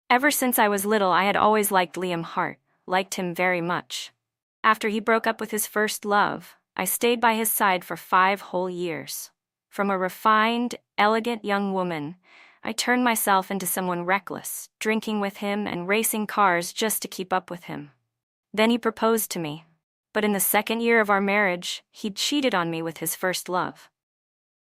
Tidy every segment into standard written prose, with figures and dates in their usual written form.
Ever since I was little, I had always liked Liam Hart, liked him very much. After he broke up with his first love, I stayed by his side for 5 whole years. From a refined, elegant young woman, I turned myself into someone reckless, drinking with him and racing cars just to keep up with him. Then he proposed to me. But in the 2nd year of our marriage, he'd cheated on me with his first love.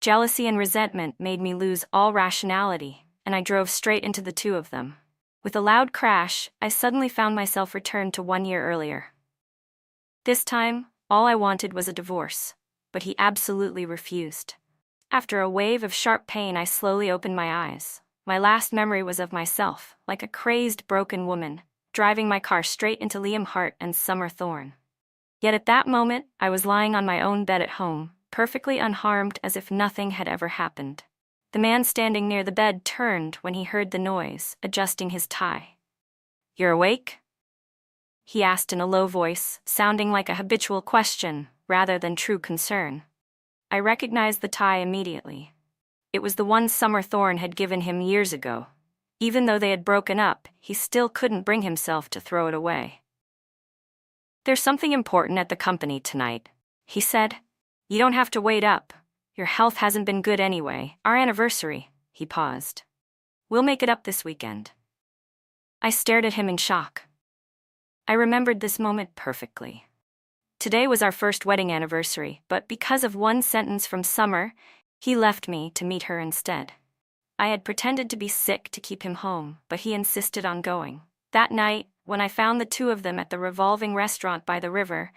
Jealousy and resentment made me lose all rationality, and I drove straight into the two of them. With a loud crash, I suddenly found myself returned to 1 year earlier. This time, all I wanted was a divorce, but he absolutely refused. After a wave of sharp pain, I slowly opened my eyes. My last memory was of myself, like a crazed, broken woman, driving my car straight into Liam Hart and Summer Thorne. Yet at that moment, I was lying on my own bed at home, perfectly unharmed as if nothing had ever happened. The man standing near the bed turned when he heard the noise, adjusting his tie. "You're awake?" he asked in a low voice, sounding like a habitual question rather than true concern. I recognized the tie immediately. It was the one Summer Thorne had given him years ago. Even though they had broken up, he still couldn't bring himself to throw it away. "There's something important at the company tonight," he said. "You don't have to wait up. Your health hasn't been good anyway. Our anniversary," he paused. "We'll make it up this weekend." I stared at him in shock. I remembered this moment perfectly. Today was our first wedding anniversary, but because of one sentence from Summer, he left me to meet her instead. I had pretended to be sick to keep him home, but he insisted on going. That night, when I found the two of them at the revolving restaurant by the river,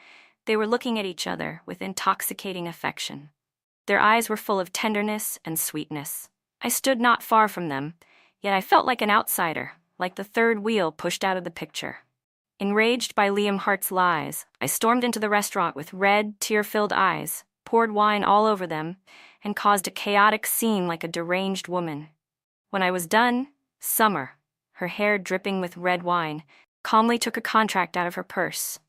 they were looking at each other with intoxicating affection. Their eyes were full of tenderness and sweetness. I stood not far from them, yet I felt like an outsider, like the third wheel pushed out of the picture. Enraged by Liam Hart's lies, I stormed into the restaurant with red, tear-filled eyes, poured wine all over them, and caused a chaotic scene like a deranged woman. When I was done, Summer, her hair dripping with red wine, calmly took a contract out of her purse.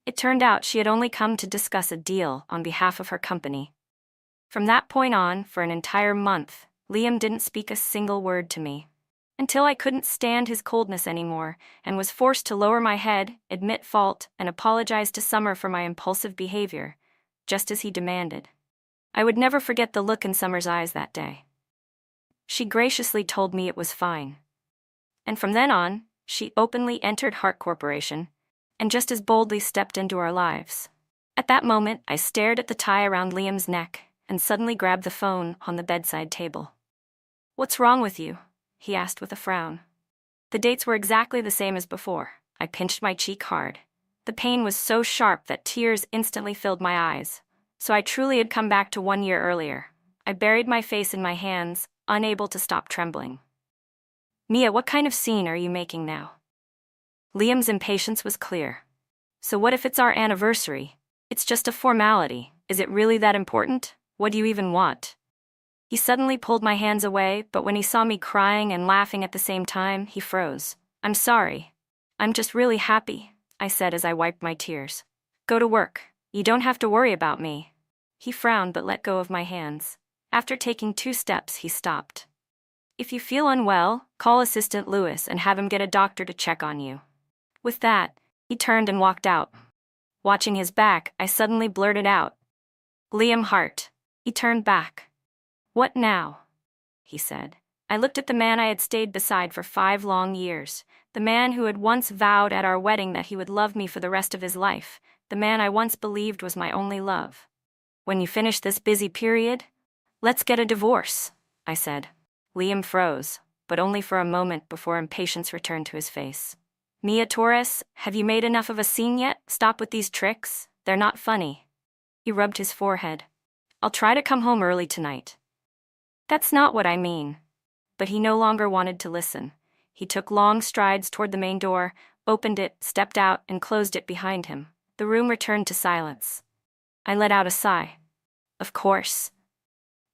It turned out she had only come to discuss a deal on behalf of her company. From that point on, for an entire month, Liam didn't speak a single word to me. Until I couldn't stand his coldness anymore, and was forced to lower my head, admit fault, and apologize to Summer for my impulsive behavior, just as he demanded. I would never forget the look in Summer's eyes that day. She graciously told me it was fine. And from then on, she openly entered Hart Corporation, and just as boldly stepped into our lives. At that moment, I stared at the tie around Liam's neck, and suddenly grabbed the phone on the bedside table. "What's wrong with you?" he asked with a frown. The dates were exactly the same as before. I pinched my cheek hard. The pain was so sharp that tears instantly filled my eyes. So I truly had come back to 1 year earlier. I buried my face in my hands, unable to stop trembling. "Mia, what kind of scene are you making now?" Liam's impatience was clear. "So what if it's our anniversary? It's just a formality. Is it really that important? What do you even want?" He suddenly pulled my hands away, but when he saw me crying and laughing at the same time, he froze. "I'm sorry. I'm just really happy," I said as I wiped my tears. "Go to work. You don't have to worry about me." He frowned but let go of my hands. After taking 2 steps, he stopped. "If you feel unwell, call Assistant Lewis and have him get a doctor to check on you." With that, he turned and walked out. Watching his back, I suddenly blurted out, "Liam Hart." He turned back. "What now?" he said. I looked at the man I had stayed beside for 5 long years, the man who had once vowed at our wedding that he would love me for the rest of his life, the man I once believed was my only love. "When you finish this busy period, let's get a divorce," I said. Liam froze, but only for a moment before impatience returned to his face. "Mia Torres, have you made enough of a scene yet? Stop with these tricks. They're not funny." He rubbed his forehead. "I'll try to come home early tonight." "That's not what I mean." But he no longer wanted to listen. He took long strides toward the main door, opened it, stepped out, and closed it behind him. The room returned to silence. I let out a sigh. Of course.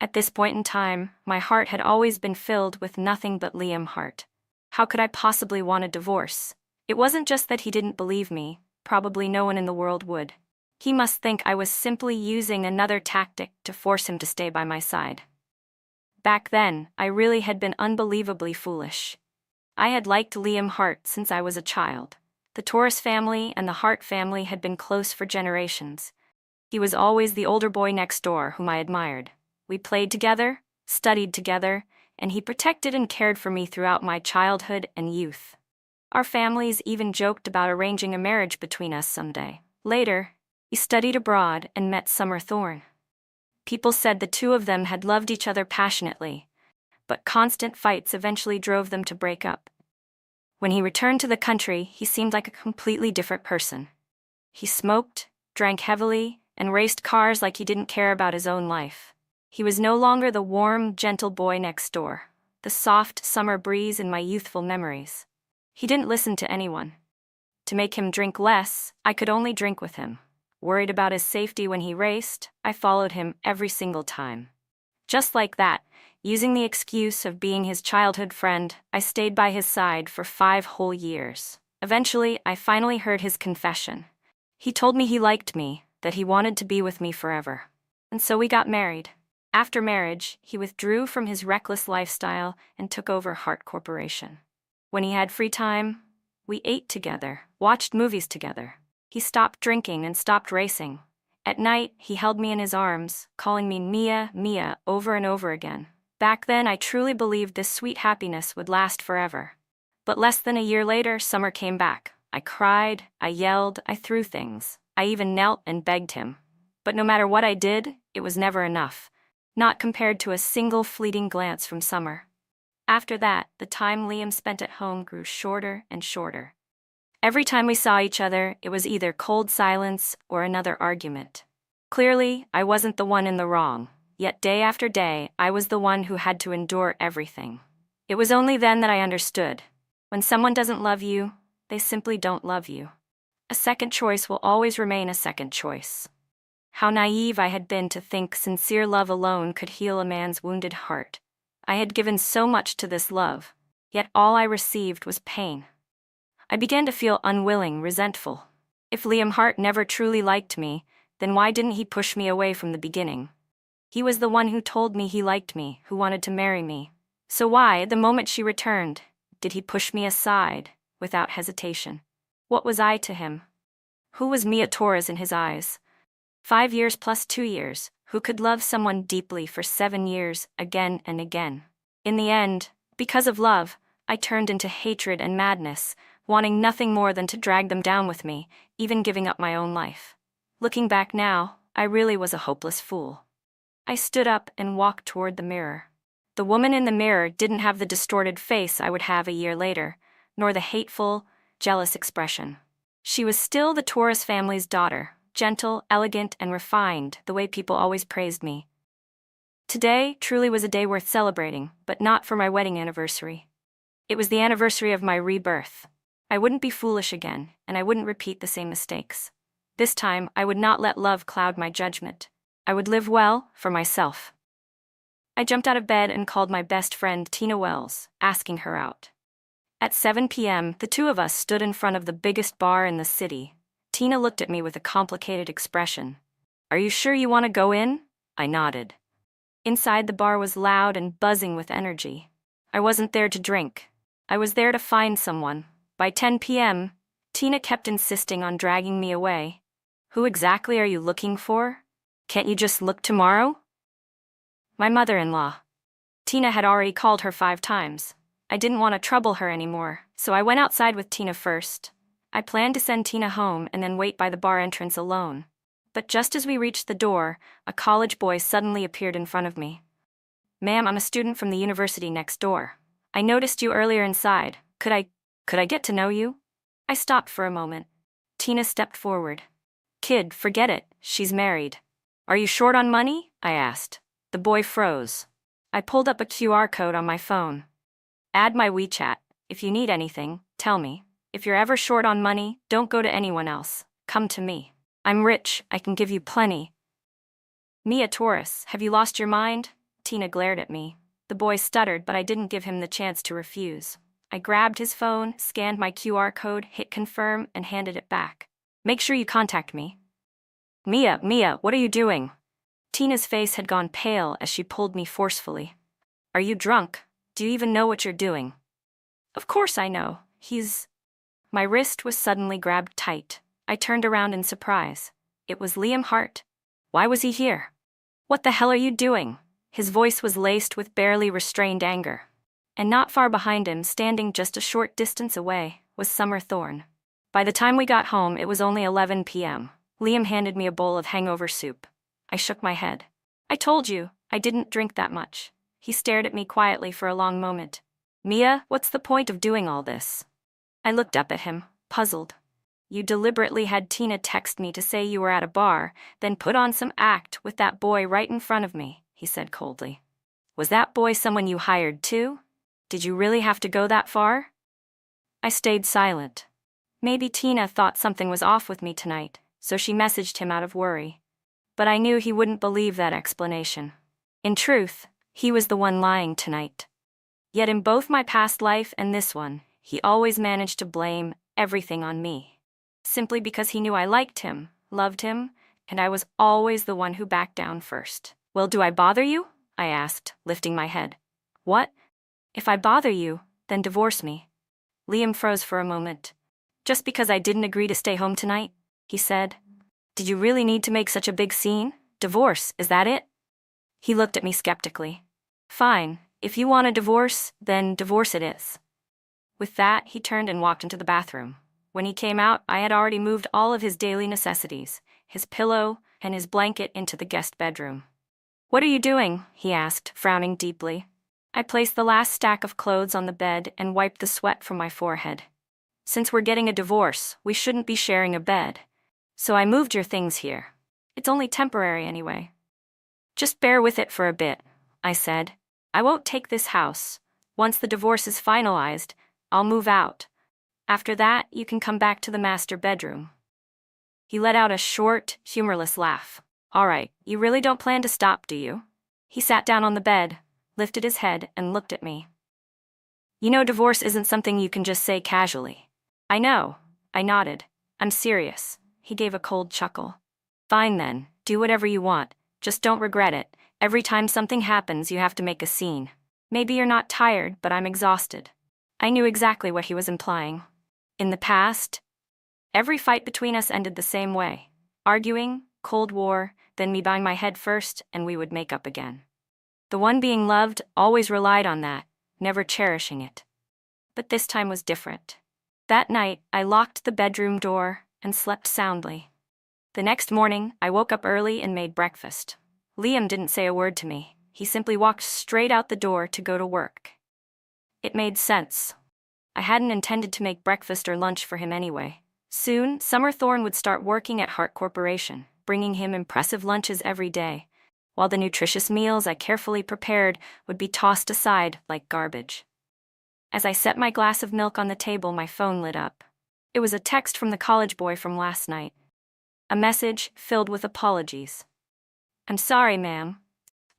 At this point in time, my heart had always been filled with nothing but Liam Hart. How could I possibly want a divorce? It wasn't just that he didn't believe me. Probably no one in the world would. He must think I was simply using another tactic to force him to stay by my side. Back then, I really had been unbelievably foolish. I had liked Liam Hart since I was a child. The Taurus family and the Hart family had been close for generations. He was always the older boy next door whom I admired. We played together, studied together, and he protected and cared for me throughout my childhood and youth. Our families even joked about arranging a marriage between us someday. Later, he studied abroad and met Summer Thorne. People said the two of them had loved each other passionately, but constant fights eventually drove them to break up. When he returned to the country, he seemed like a completely different person. He smoked, drank heavily, and raced cars like he didn't care about his own life. He was no longer the warm, gentle boy next door, the soft summer breeze in my youthful memories. He didn't listen to anyone. To make him drink less, I could only drink with him. Worried about his safety when he raced, I followed him every single time. Just like that, using the excuse of being his childhood friend, I stayed by his side for 5 whole years. Eventually, I finally heard his confession. He told me he liked me, that he wanted to be with me forever. And so we got married. After marriage, he withdrew from his reckless lifestyle and took over Hart Corporation. When he had free time, we ate together, watched movies together. He stopped drinking and stopped racing. At night, he held me in his arms, calling me Mia, Mia, over and over again. Back then, I truly believed this sweet happiness would last forever. But less than a year later, summer came back. I cried, I yelled, I threw things. I even knelt and begged him. But no matter what I did, it was never enough. Not compared to a single fleeting glance from Summer. After that, the time Liam spent at home grew shorter and shorter. Every time we saw each other, it was either cold silence or another argument. Clearly, I wasn't the one in the wrong, yet day after day, I was the one who had to endure everything. It was only then that I understood. When someone doesn't love you, they simply don't love you. A second choice will always remain a second choice. How naive I had been to think sincere love alone could heal a man's wounded heart. I had given so much to this love, yet all I received was pain. I began to feel unwilling, resentful. If Liam Hart never truly liked me, then why didn't he push me away from the beginning? He was the one who told me he liked me, who wanted to marry me. So why, the moment she returned, did he push me aside, without hesitation? What was I to him? Who was Mia Torres in his eyes? 5 years plus 2 years, who could love someone deeply for 7 years, again and again? In the end, because of love, I turned into hatred and madness, wanting nothing more than to drag them down with me, even giving up my own life. Looking back now, I really was a hopeless fool. I stood up and walked toward the mirror. The woman in the mirror didn't have the distorted face I would have a year later, nor the hateful, jealous expression. She was still the Taurus family's daughter, gentle, elegant, and refined, the way people always praised me. Today truly was a day worth celebrating, but not for my wedding anniversary. It was the anniversary of my rebirth. I wouldn't be foolish again, and I wouldn't repeat the same mistakes. This time, I would not let love cloud my judgment. I would live well, for myself. I jumped out of bed and called my best friend Tina Wells, asking her out. At 7 p.m., the two of us stood in front of the biggest bar in the city. Tina looked at me with a complicated expression. "Are you sure you want to go in?" I nodded. Inside, the bar was loud and buzzing with energy. I wasn't there to drink. I was there to find someone. By 10 p.m., Tina kept insisting on dragging me away. "Who exactly are you looking for? Can't you just look tomorrow?" My mother-in-law. Tina had already called her 5 times. I didn't want to trouble her anymore, so I went outside with Tina first. I planned to send Tina home and then wait by the bar entrance alone. But just as we reached the door, a college boy suddenly appeared in front of me. "Ma'am, I'm a student from the university next door. I noticed you earlier inside. Could I get to know you?" I stopped for a moment. Tina stepped forward. "Kid, forget it. She's married." "Are you short on money?" I asked. The boy froze. I pulled up a QR code on my phone. "Add my WeChat. If you need anything, tell me. If you're ever short on money, don't go to anyone else. Come to me. I'm rich, I can give you plenty." "Mia Torres, have you lost your mind?" Tina glared at me. The boy stuttered, but I didn't give him the chance to refuse. I grabbed his phone, scanned my QR code, hit confirm, and handed it back. "Make sure you contact me." Mia, what are you doing?" Tina's face had gone pale as she pulled me forcefully. "Are you drunk? Do you even know what you're doing?" Of course I know. My wrist was suddenly grabbed tight. I turned around in surprise. It was Liam Hart. Why was he here? What the hell are you doing? His voice was laced with barely restrained anger. And not far behind him, standing just a short distance away, was Summer Thorne. By the time we got home, it was only 11 p.m. Liam handed me a bowl of hangover soup. I shook my head. I told you, I didn't drink that much. He stared at me quietly for a long moment. Mia, what's the point of doing all this? I looked up at him, puzzled. You deliberately had Tina text me to say you were at a bar, then put on some act with that boy right in front of me, he said coldly. Was that boy someone you hired too? Did you really have to go that far? I stayed silent. Maybe Tina thought something was off with me tonight, so she messaged him out of worry. But I knew he wouldn't believe that explanation. In truth, he was the one lying tonight. Yet in both my past life and this one, he always managed to blame everything on me. Simply because he knew I liked him, loved him, and I was always the one who backed down first. Well, do I bother you? I asked, lifting my head. What? If I bother you, then divorce me. Liam froze for a moment. Just because I didn't agree to stay home tonight? He said. Did you really need to make such a big scene? Divorce, is that it? He looked at me skeptically. Fine, if you want a divorce, then divorce it is. With that, he turned and walked into the bathroom. When he came out, I had already moved all of his daily necessities, his pillow and his blanket, into the guest bedroom. What are you doing? He asked, frowning deeply. I placed the last stack of clothes on the bed and wiped the sweat from my forehead. Since we're getting a divorce, we shouldn't be sharing a bed. So I moved your things here. It's only temporary anyway. Just bear with it for a bit, I said. I won't take this house. Once the divorce is finalized, I'll move out. After that, you can come back to the master bedroom. He let out a short, humorless laugh. All right, you really don't plan to stop, do you? He sat down on the bed, lifted his head, and looked at me. You know, divorce isn't something you can just say casually. I know, I nodded. I'm serious. He gave a cold chuckle. Fine then, do whatever you want. Just don't regret it. Every time something happens, you have to make a scene. Maybe you're not tired, but I'm exhausted. I knew exactly what he was implying. In the past, every fight between us ended the same way. Arguing, Cold War, then me bowing my head first, and we would make up again. The one being loved always relied on that, never cherishing it. But this time was different. That night, I locked the bedroom door and slept soundly. The next morning, I woke up early and made breakfast. Liam didn't say a word to me. He simply walked straight out the door to go to work. It made sense. I hadn't intended to make breakfast or lunch for him anyway. Soon, Summer Thorne would start working at Hart Corporation, bringing him impressive lunches every day, while the nutritious meals I carefully prepared would be tossed aside like garbage. As I set my glass of milk on the table, my phone lit up. It was a text from the college boy from last night. A message filled with apologies. I'm sorry, ma'am.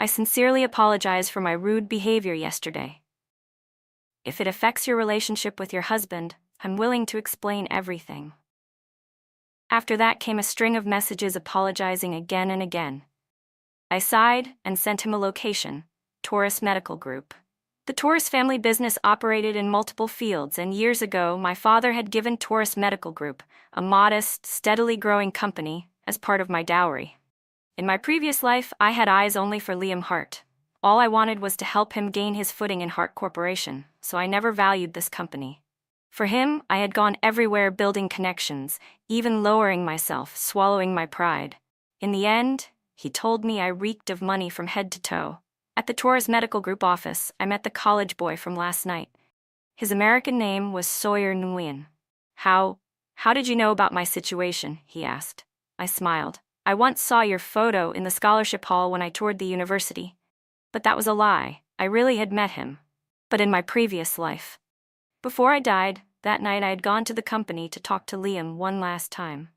I sincerely apologize for my rude behavior yesterday. If it affects your relationship with your husband, I'm willing to explain everything. After that came a string of messages apologizing again and again. I sighed and sent him a location, Taurus Medical Group. The Taurus family business operated in multiple fields, and years ago my father had given Taurus Medical Group, a modest, steadily growing company, as part of my dowry. In my previous life, I had eyes only for Liam Hart. All I wanted was to help him gain his footing in Hart Corporation, so I never valued this company. For him, I had gone everywhere building connections, even lowering myself, swallowing my pride. In the end, he told me I reeked of money from head to toe. At the Taurus Medical Group office, I met the college boy from last night. His American name was Sawyer Nguyen. How did you know about my situation? He asked. I smiled. I once saw your photo in the scholarship hall when I toured the university. But that was a lie. I really had met him. But in my previous life. Before I died, that night I had gone to the company to talk to Liam one last time.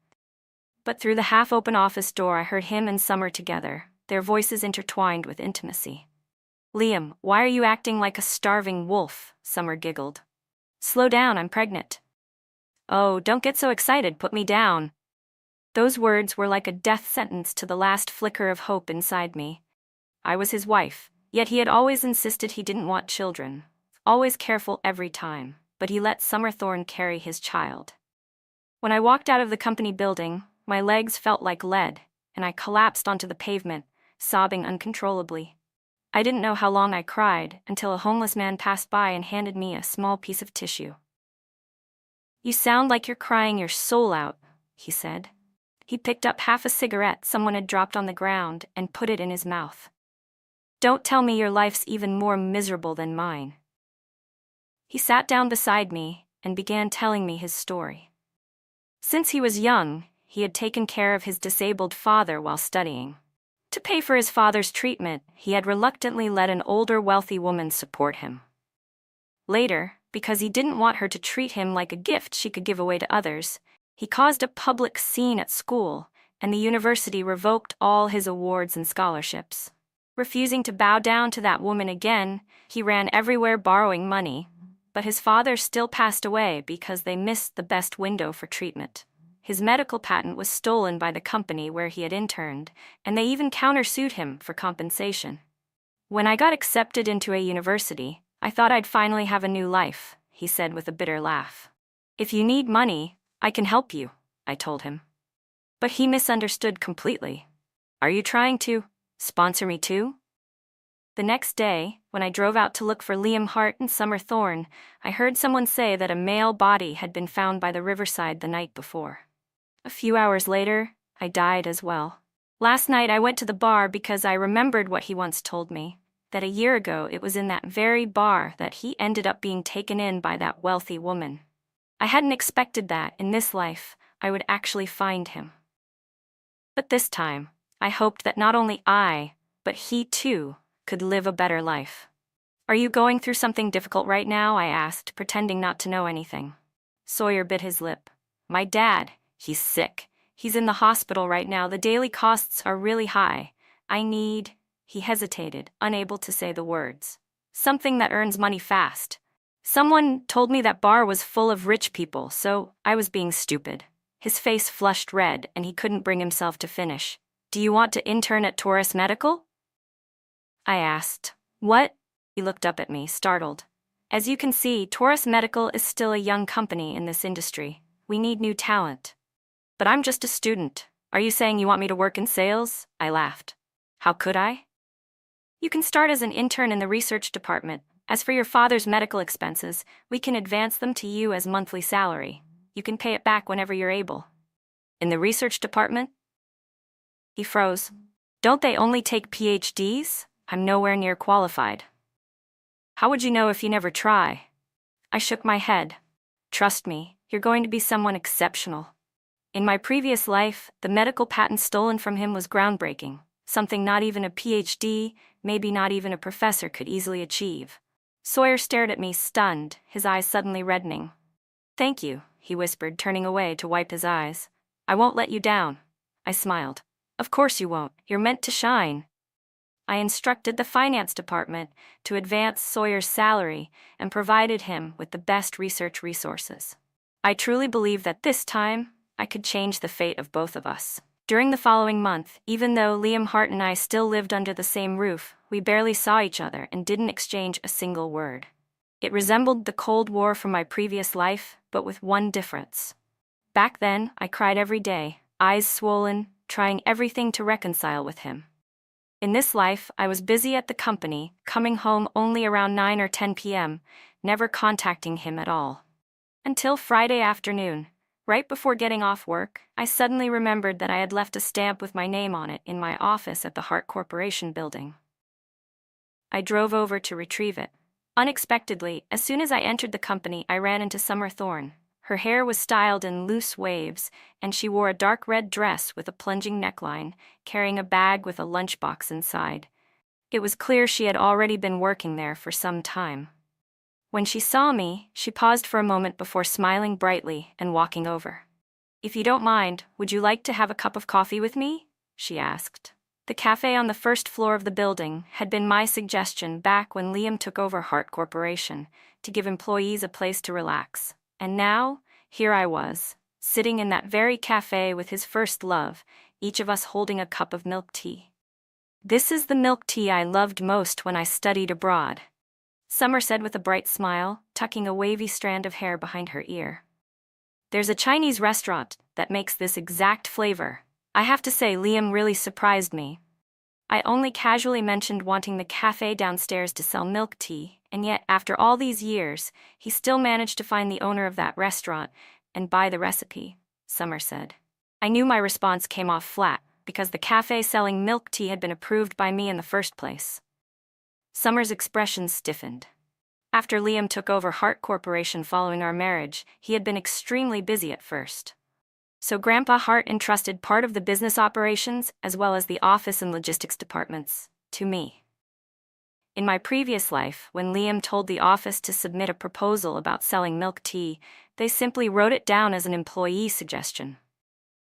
But through the half-open office door I heard him and Summer together, their voices intertwined with intimacy. Liam, why are you acting like a starving wolf? Summer giggled. Slow down, I'm pregnant. Oh, don't get so excited, put me down. Those words were like a death sentence to the last flicker of hope inside me. I was his wife, yet he had always insisted he didn't want children. Always careful every time. but he let Summer Thorne carry his child. When I walked out of the company building, my legs felt like lead, and I collapsed onto the pavement, sobbing uncontrollably. I didn't know how long I cried until a homeless man passed by and handed me a small piece of tissue. "You sound like you're crying your soul out," he said. He picked up half a cigarette someone had dropped on the ground and put it in his mouth. "Don't tell me your life's even more miserable than mine." He sat down beside me and began telling me his story. Since he was young, he had taken care of his disabled father while studying. To pay for his father's treatment, he had reluctantly let an older, wealthy woman support him. Later, because he didn't want her to treat him like a gift she could give away to others, he caused a public scene at school, and the university revoked all his awards and scholarships. Refusing to bow down to that woman again, he ran everywhere borrowing money, but his father still passed away because they missed the best window for treatment. His medical patent was stolen by the company where he had interned, and they even countersued him for compensation. "When I got accepted into a university, I thought I'd finally have a new life," he said with a bitter laugh. "If you need money, I can help you," I told him. But he misunderstood completely. "Are you trying to sponsor me too?" The next day, when I drove out to look for Liam Hart and Summer Thorne, I heard someone say that a male body had been found by the riverside the night before. A few hours later, I died as well. Last night I went to the bar because I remembered what he once told me, that a year ago it was in that very bar that he ended up being taken in by that wealthy woman. I hadn't expected that in this life I would actually find him. But this time, I hoped that not only I, but he too, could live a better life. "Are you going through something difficult right now?" I asked, pretending not to know anything. Sawyer bit his lip. "My dad, he's sick. He's in the hospital right now. The daily costs are really high. He hesitated, unable to say the words. "Something that earns money fast. Someone told me that bar was full of rich people, so I was being stupid." His face flushed red and he couldn't bring himself to finish. "Do you want to intern at Taurus Medical?" I asked. "What?" He looked up at me, startled. "As you can see, Taurus Medical is still a young company in this industry. We need new talent." "But I'm just a student. Are you saying you want me to work in sales?" I laughed. "How could I?" "You can start as an intern in the research department. As for your father's medical expenses, we can advance them to you as monthly salary. You can pay it back whenever you're able." "In the research department?" He froze. "Don't they only take PhDs? I'm nowhere near qualified." "How would you know if you never try?" I shook my head. "Trust me, you're going to be someone exceptional." In my previous life, the medical patent stolen from him was groundbreaking, something not even a PhD, maybe not even a professor could easily achieve. Sawyer stared at me, stunned, his eyes suddenly reddening. "Thank you," he whispered, turning away to wipe his eyes. "I won't let you down." I smiled. "Of course you won't. You're meant to shine." I instructed the finance department to advance Sawyer's salary and provided him with the best research resources. I truly believe that this time, I could change the fate of both of us. During the following month, even though Liam Hart and I still lived under the same roof, we barely saw each other and didn't exchange a single word. It resembled the Cold War from my previous life, but with one difference. Back then, I cried every day, eyes swollen, trying everything to reconcile with him. In this life, I was busy at the company, coming home only around 9 or 10 p.m., never contacting him at all. Until Friday afternoon, right before getting off work, I suddenly remembered that I had left a stamp with my name on it in my office at the Hart Corporation building. I drove over to retrieve it. Unexpectedly, as soon as I entered the company, I ran into Summer Thorne. Her hair was styled in loose waves, and she wore a dark red dress with a plunging neckline, carrying a bag with a lunchbox inside. It was clear she had already been working there for some time. When she saw me, she paused for a moment before smiling brightly and walking over. "If you don't mind, would you like to have a cup of coffee with me?" she asked. The cafe on the first floor of the building had been my suggestion back when Liam took over Hart Corporation, to give employees a place to relax. And now, here I was, sitting in that very cafe with his first love, each of us holding a cup of milk tea. This is the milk tea I loved most when I studied abroad. Summer said with a bright smile, tucking a wavy strand of hair behind her ear. There's a Chinese restaurant that makes this exact flavor. I have to say, Liam really surprised me. I only casually mentioned wanting the cafe downstairs to sell milk tea, and yet, after all these years, he still managed to find the owner of that restaurant and buy the recipe, Summer said. I knew my response came off flat, because the cafe selling milk tea had been approved by me in the first place. Summer's expression stiffened. After Liam took over Hart Corporation following our marriage, he had been extremely busy at first. So Grandpa Hart entrusted part of the business operations, as well as the office and logistics departments, to me. In my previous life, when Liam told the office to submit a proposal about selling milk tea, they simply wrote it down as an employee suggestion.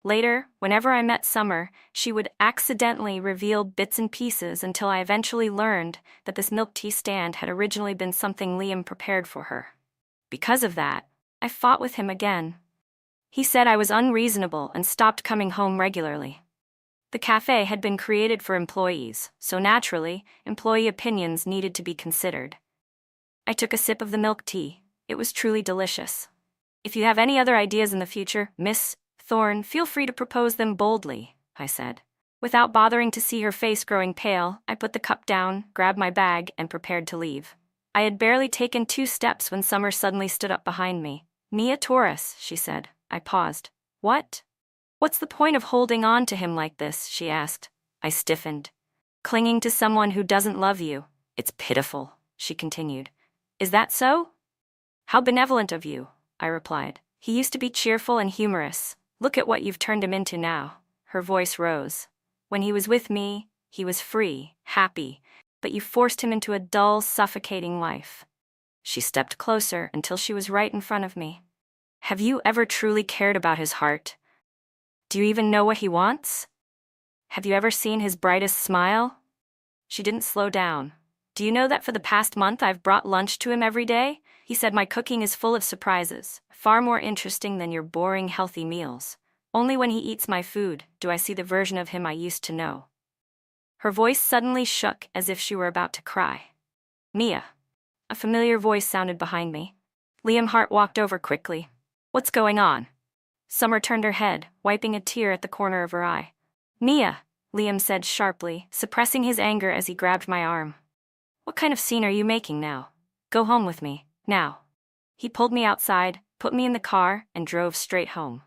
Later, whenever I met Summer, she would accidentally reveal bits and pieces until I eventually learned that this milk tea stand had originally been something Liam prepared for her. Because of that, I fought with him again. He said I was unreasonable and stopped coming home regularly. The cafe had been created for employees, so naturally, employee opinions needed to be considered. I took a sip of the milk tea. It was truly delicious. If you have any other ideas in the future, Miss Thorne, feel free to propose them boldly, I said. Without bothering to see her face growing pale, I put the cup down, grabbed my bag, and prepared to leave. I had barely taken 2 steps when Summer suddenly stood up behind me. Mia Torres, she said. I paused. What? What's the point of holding on to him like this? She asked. I stiffened. Clinging to someone who doesn't love you. It's pitiful, she continued. Is that so? How benevolent of you, I replied. He used to be cheerful and humorous. Look at what you've turned him into now. Her voice rose. When he was with me, he was free, happy, but you forced him into a dull, suffocating life. She stepped closer until she was right in front of me. Have you ever truly cared about his heart? Do you even know what he wants? Have you ever seen his brightest smile? She didn't slow down. Do you know that for the past month I've brought lunch to him every day? He said my cooking is full of surprises, far more interesting than your boring, healthy meals. Only when he eats my food do I see the version of him I used to know. Her voice suddenly shook as if she were about to cry. Mia. A familiar voice sounded behind me. Liam Hart walked over quickly. What's going on? Summer turned her head, wiping a tear at the corner of her eye. Mia, Liam said sharply, suppressing his anger as he grabbed my arm. What kind of scene are you making now? Go home with me, now. He pulled me outside, put me in the car, and drove straight home.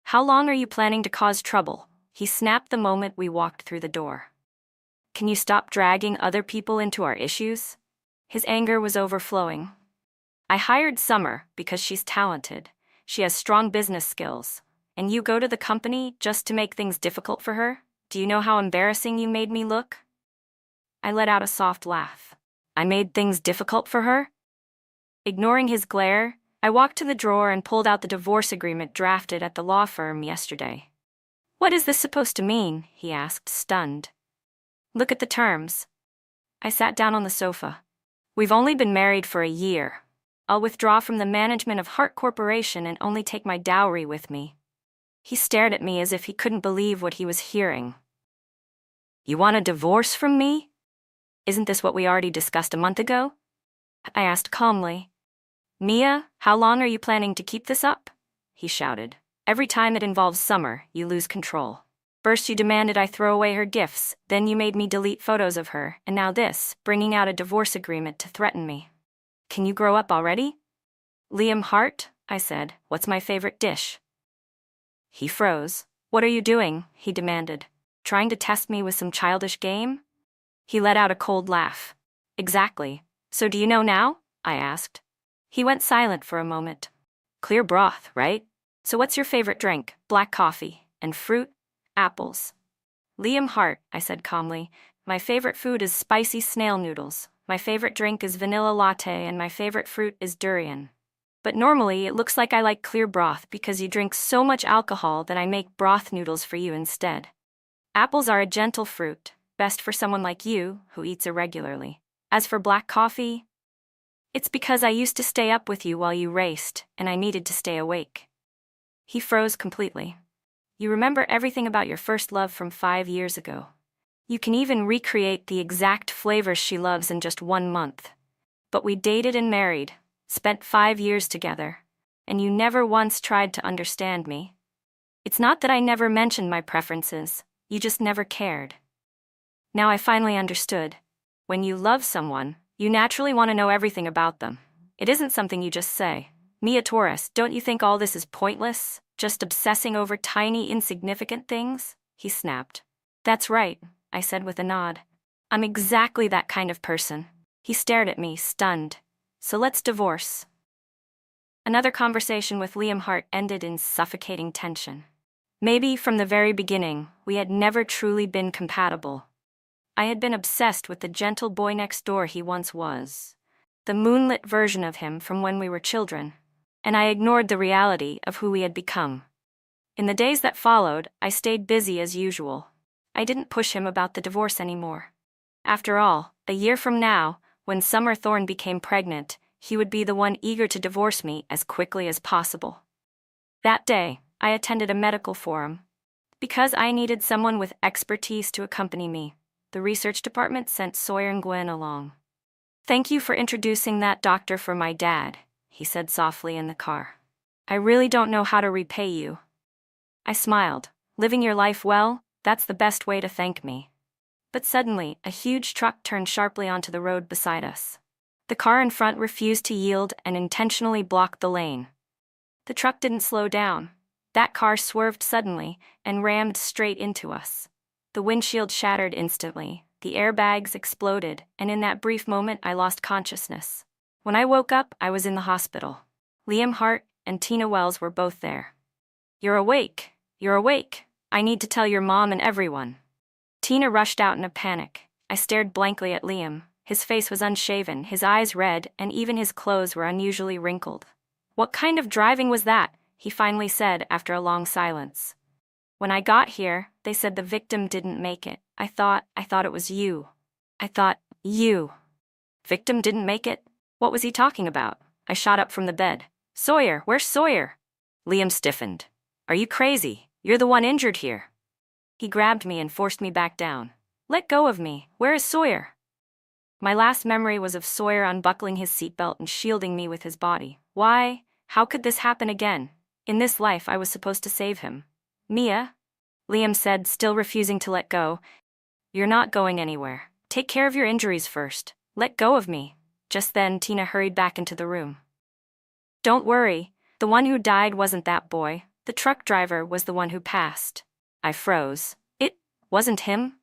How long are you planning to cause trouble? He snapped the moment we walked through the door. Can you stop dragging other people into our issues? His anger was overflowing. I hired Summer because she's talented. She has strong business skills. And you go to the company just to make things difficult for her? Do you know how embarrassing you made me look? I let out a soft laugh. I made things difficult for her? Ignoring his glare, I walked to the drawer and pulled out the divorce agreement drafted at the law firm yesterday. What is this supposed to mean? He asked, stunned. Look at the terms. I sat down on the sofa. We've only been married for a year. I'll withdraw from the management of Hart Corporation and only take my dowry with me. He stared at me as if he couldn't believe what he was hearing. You want a divorce from me? Isn't this what we already discussed a month ago? I asked calmly. Mia, how long are you planning to keep this up? He shouted. Every time it involves Summer, you lose control. First you demanded I throw away her gifts, then you made me delete photos of her, and now this, bringing out a divorce agreement to threaten me. Can you grow up already? Liam Hart, I said, what's my favorite dish? He froze. What are you doing? He demanded. Trying to test me with some childish game? He let out a cold laugh. Exactly. So do you know now? I asked. He went silent for a moment. Clear broth, right? So what's your favorite drink? Black coffee. And fruit? Apples. Liam Hart, I said calmly. My favorite food is spicy snail noodles. My favorite drink is vanilla latte, and my favorite fruit is durian. But normally it looks like I like clear broth because you drink so much alcohol that I make broth noodles for you instead. Apples are a gentle fruit, best for someone like you who eats irregularly. As for black coffee, it's because I used to stay up with you while you raced, and I needed to stay awake. He froze completely. You remember everything about your first love from 5 years ago. You can even recreate the exact flavors she loves in just 1 month. But we dated and married, spent 5 years together, and you never once tried to understand me. It's not that I never mentioned my preferences, you just never cared. Now I finally understood. When you love someone, you naturally want to know everything about them. It isn't something you just say. Mia Torres, don't you think all this is pointless? Just obsessing over tiny, insignificant things? He snapped. That's right, I said with a nod. I'm exactly that kind of person. He stared at me, stunned. So let's divorce. Another conversation with Liam Hart ended in suffocating tension. Maybe from the very beginning, we had never truly been compatible. I had been obsessed with the gentle boy next door he once was, the moonlit version of him from when we were children, and I ignored the reality of who we had become. In the days that followed, I stayed busy as usual. I didn't push him about the divorce anymore. After all, a year from now, when Summer Thorne became pregnant, he would be the one eager to divorce me as quickly as possible. That day, I attended a medical forum. Because I needed someone with expertise to accompany me, the research department sent Sawyer and Gwen along. Thank you for introducing that doctor for my dad, he said softly in the car. I really don't know how to repay you. I smiled. Living your life well, that's the best way to thank me. But suddenly, a huge truck turned sharply onto the road beside us. The car in front refused to yield and intentionally blocked the lane. The truck didn't slow down. That car swerved suddenly and rammed straight into us. The windshield shattered instantly, the airbags exploded, and in that brief moment I lost consciousness. When I woke up, I was in the hospital. Liam Hart and Tina Wells were both there. You're awake. You're awake. I need to tell your mom and everyone. Tina rushed out in a panic. I stared blankly at Liam. His face was unshaven, his eyes red, and even his clothes were unusually wrinkled. What kind of driving was that? He finally said after a long silence. When I got here, they said the victim didn't make it. I thought it was you. You. Victim didn't make it? What was he talking about? I shot up from the bed. Sawyer, where's Sawyer? Liam stiffened. Are you crazy? You're the one injured here. He grabbed me and forced me back down. Let go of me. Where is Sawyer? My last memory was of Sawyer unbuckling his seatbelt and shielding me with his body. Why? How could this happen again? In this life, I was supposed to save him. Mia? Liam said, still refusing to let go. You're not going anywhere. Take care of your injuries first. Let go of me. Just then, Tina hurried back into the room. Don't worry. The one who died wasn't that boy. The truck driver was the one who passed. I froze. It wasn't him?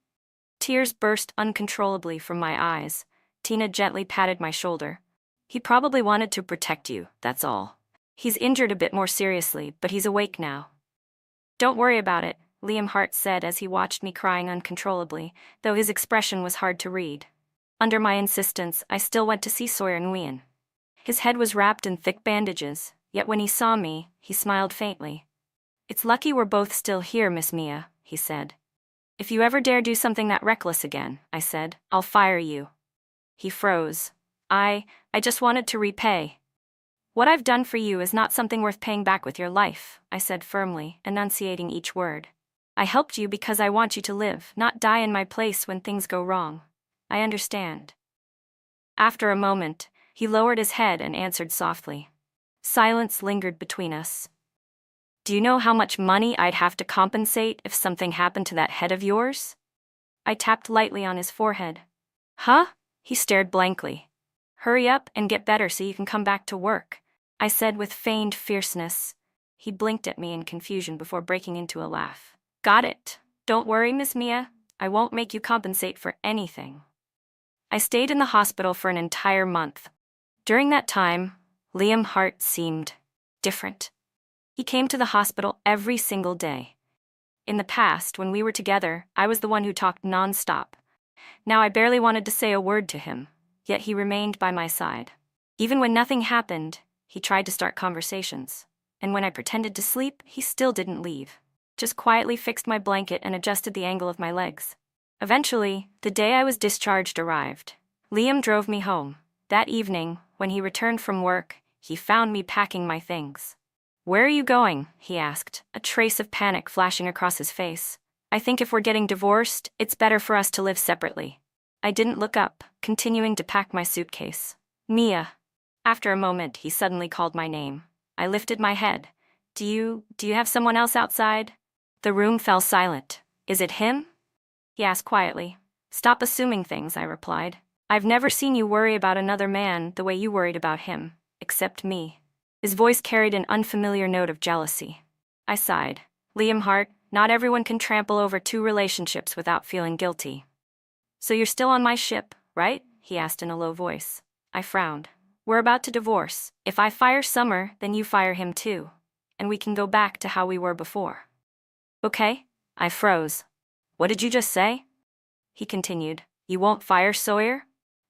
Tears burst uncontrollably from my eyes. Tina gently patted my shoulder. He probably wanted to protect you, that's all. He's injured a bit more seriously, but he's awake now. Don't worry about it, Liam Hart said as he watched me crying uncontrollably, though his expression was hard to read. Under my insistence, I still went to see Sawyer Nguyen. His head was wrapped in thick bandages, yet when he saw me, he smiled faintly. It's lucky we're both still here, Miss Mia, he said. If you ever dare do something that reckless again, I said, I'll fire you. He froze. I just wanted to repay. What I've done for you is not something worth paying back with your life, I said firmly, enunciating each word. I helped you because I want you to live, not die in my place when things go wrong. I understand. After a moment, he lowered his head and answered softly. Silence lingered between us. Do you know how much money I'd have to compensate if something happened to that head of yours? I tapped lightly on his forehead. Huh? He stared blankly. Hurry up and get better so you can come back to work, I said with feigned fierceness. He blinked at me in confusion before breaking into a laugh. Got it. Don't worry, Miss Mia. I won't make you compensate for anything. I stayed in the hospital for an entire month. During that time, Liam Hart seemed different. He came to the hospital every single day. In the past, when we were together, I was the one who talked non-stop. Now I barely wanted to say a word to him, yet he remained by my side. Even when nothing happened, he tried to start conversations. And when I pretended to sleep, he still didn't leave. Just quietly fixed my blanket and adjusted the angle of my legs. Eventually, the day I was discharged arrived. Liam drove me home. That evening, when he returned from work, he found me packing my things. Where are you going? He asked, a trace of panic flashing across his face. I think if we're getting divorced, it's better for us to live separately. I didn't look up, continuing to pack my suitcase. Mia. After a moment, he suddenly called my name. I lifted my head. Do you have someone else outside? The room fell silent. Is it him? He asked quietly. Stop assuming things, I replied. I've never seen you worry about another man the way you worried about him, except me. His voice carried an unfamiliar note of jealousy. I sighed. Liam Hart, not everyone can trample over 2 relationships without feeling guilty. So you're still on my ship, right? He asked in a low voice. I frowned. We're about to divorce. If I fire Summer, then you fire him too. And we can go back to how we were before. Okay? I froze. What did you just say? He continued. You won't fire Sawyer?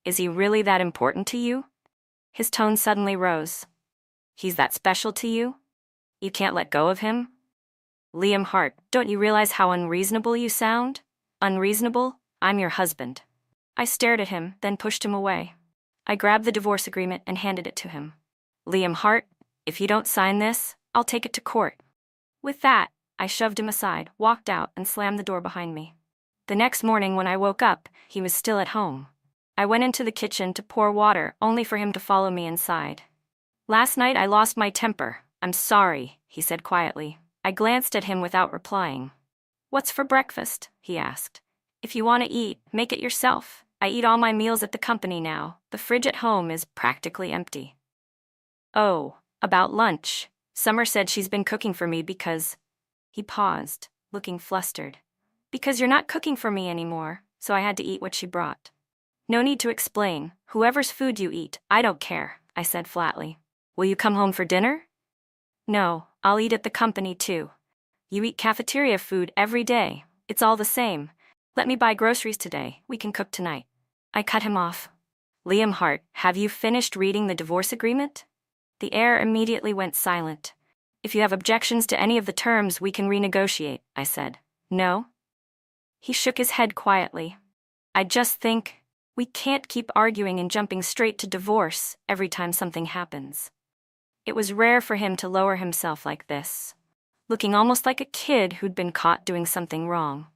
Is he really that important to you? His tone suddenly rose. He's that special to you? You can't let go of him? Liam Hart, don't you realize how unreasonable you sound? Unreasonable? I'm your husband. I stared at him, then pushed him away. I grabbed the divorce agreement and handed it to him. Liam Hart, if you don't sign this, I'll take it to court. With that, I shoved him aside, walked out, and slammed the door behind me. The next morning when I woke up, he was still at home. I went into the kitchen to pour water, only for him to follow me inside. Last night I lost my temper. I'm sorry, he said quietly. I glanced at him without replying. What's for breakfast? He asked. If you want to eat, make it yourself. I eat all my meals at the company now. The fridge at home is practically empty. Oh, about lunch. Summer said she's been cooking for me because... He paused, looking flustered. Because you're not cooking for me anymore, so I had to eat what she brought. No need to explain. Whoever's food you eat, I don't care, I said flatly. Will you come home for dinner? No, I'll eat at the company too. You eat cafeteria food every day. It's all the same. Let me buy groceries today. We can cook tonight. I cut him off. Liam Hart, have you finished reading the divorce agreement? The air immediately went silent. If you have objections to any of the terms, we can renegotiate, I said. No? He shook his head quietly. I just think we can't keep arguing and jumping straight to divorce every time something happens. It was rare for him to lower himself like this, looking almost like a kid who'd been caught doing something wrong.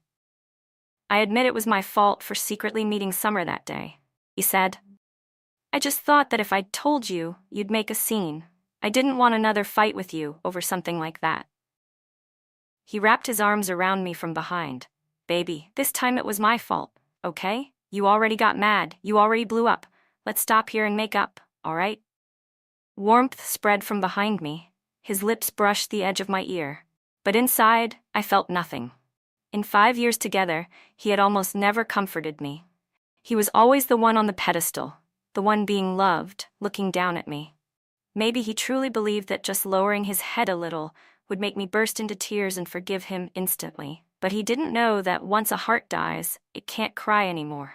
I admit it was my fault for secretly meeting Summer that day, he said. I just thought that if I'd told you, you'd make a scene. I didn't want another fight with you over something like that. He wrapped his arms around me from behind. Baby, this time it was my fault, okay? You already got mad, you already blew up. Let's stop here and make up, all right? Warmth spread from behind me. His lips brushed the edge of my ear. But inside, I felt nothing. In 5 years together, he had almost never comforted me. He was always the one on the pedestal, the one being loved, looking down at me. Maybe he truly believed that just lowering his head a little would make me burst into tears and forgive him instantly. But he didn't know that once a heart dies, it can't cry anymore.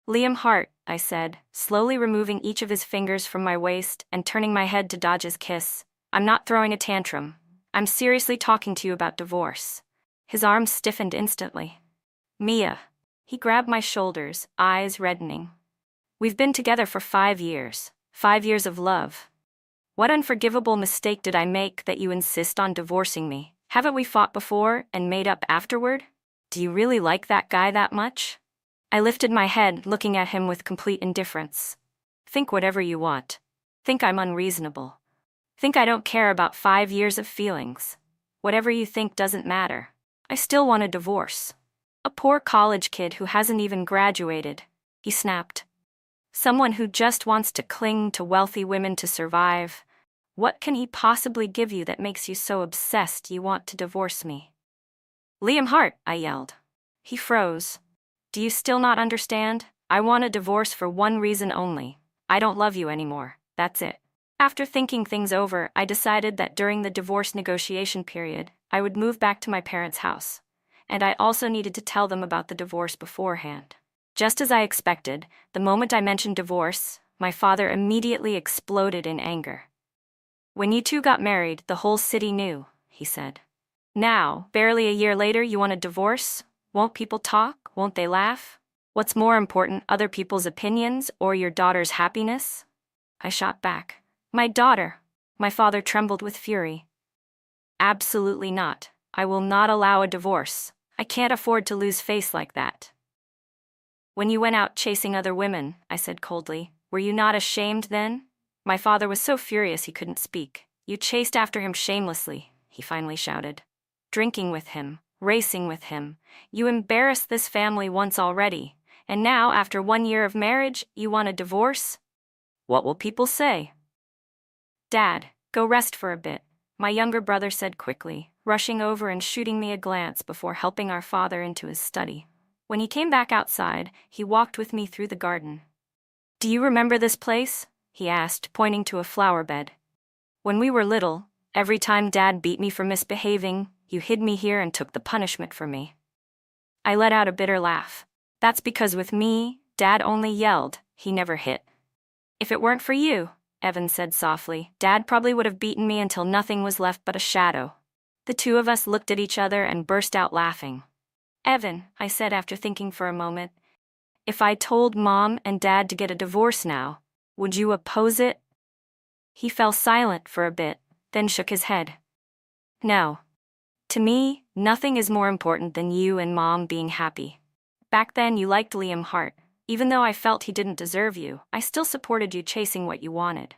Liam Hart, I said, slowly removing each of his fingers from my waist and turning my head to dodge his kiss. I'm not throwing a tantrum. I'm seriously talking to you about divorce. His arms stiffened instantly. Mia. He grabbed my shoulders, eyes reddening. We've been together for 5 years. 5 years of love. What unforgivable mistake did I make that you insist on divorcing me? Haven't we fought before and made up afterward? Do you really like that guy that much? I lifted my head, looking at him with complete indifference. Think whatever you want. Think I'm unreasonable. Think I don't care about 5 years of feelings. Whatever you think doesn't matter. I still want a divorce. A poor college kid who hasn't even graduated, he snapped. Someone who just wants to cling to wealthy women to survive. What can he possibly give you that makes you so obsessed you want to divorce me? Liam Hart, I yelled. He froze. Do you still not understand? I want a divorce for one reason only. I don't love you anymore. That's it. After thinking things over, I decided that during the divorce negotiation period, I would move back to my parents' house. And I also needed to tell them about the divorce beforehand. Just as I expected, the moment I mentioned divorce, my father immediately exploded in anger. When you two got married, the whole city knew, he said. Now, barely a year later, you want a divorce? Won't people talk? Won't they laugh? What's more important, other people's opinions or your daughter's happiness? I shot back. My daughter. My father trembled with fury. Absolutely not. I will not allow a divorce. I can't afford to lose face like that. When you went out chasing other women, I said coldly, Were you not ashamed then? My father was so furious he couldn't speak. You chased after him shamelessly, he finally shouted. Drinking with him, racing with him. You embarrassed this family once already, and now, after 1 year of marriage, you want a divorce? What will people say? Dad, go rest for a bit, my younger brother said quickly, rushing over and shooting me a glance before helping our father into his study. When he came back outside, he walked with me through the garden. Do you remember this place? He asked, pointing to a flower bed. When we were little, every time Dad beat me for misbehaving, you hid me here and took the punishment for me. I let out a bitter laugh. That's because with me, Dad only yelled, he never hit. If it weren't for you, Evan said softly, Dad probably would have beaten me until nothing was left but a shadow. The two of us looked at each other and burst out laughing. Evan, I said after thinking for a moment, if I told Mom and Dad to get a divorce now, would you oppose it? He fell silent for a bit, then shook his head. No. To me, nothing is more important than you and Mom being happy. Back then you liked Liam Hart. Even though I felt he didn't deserve you, I still supported you chasing what you wanted.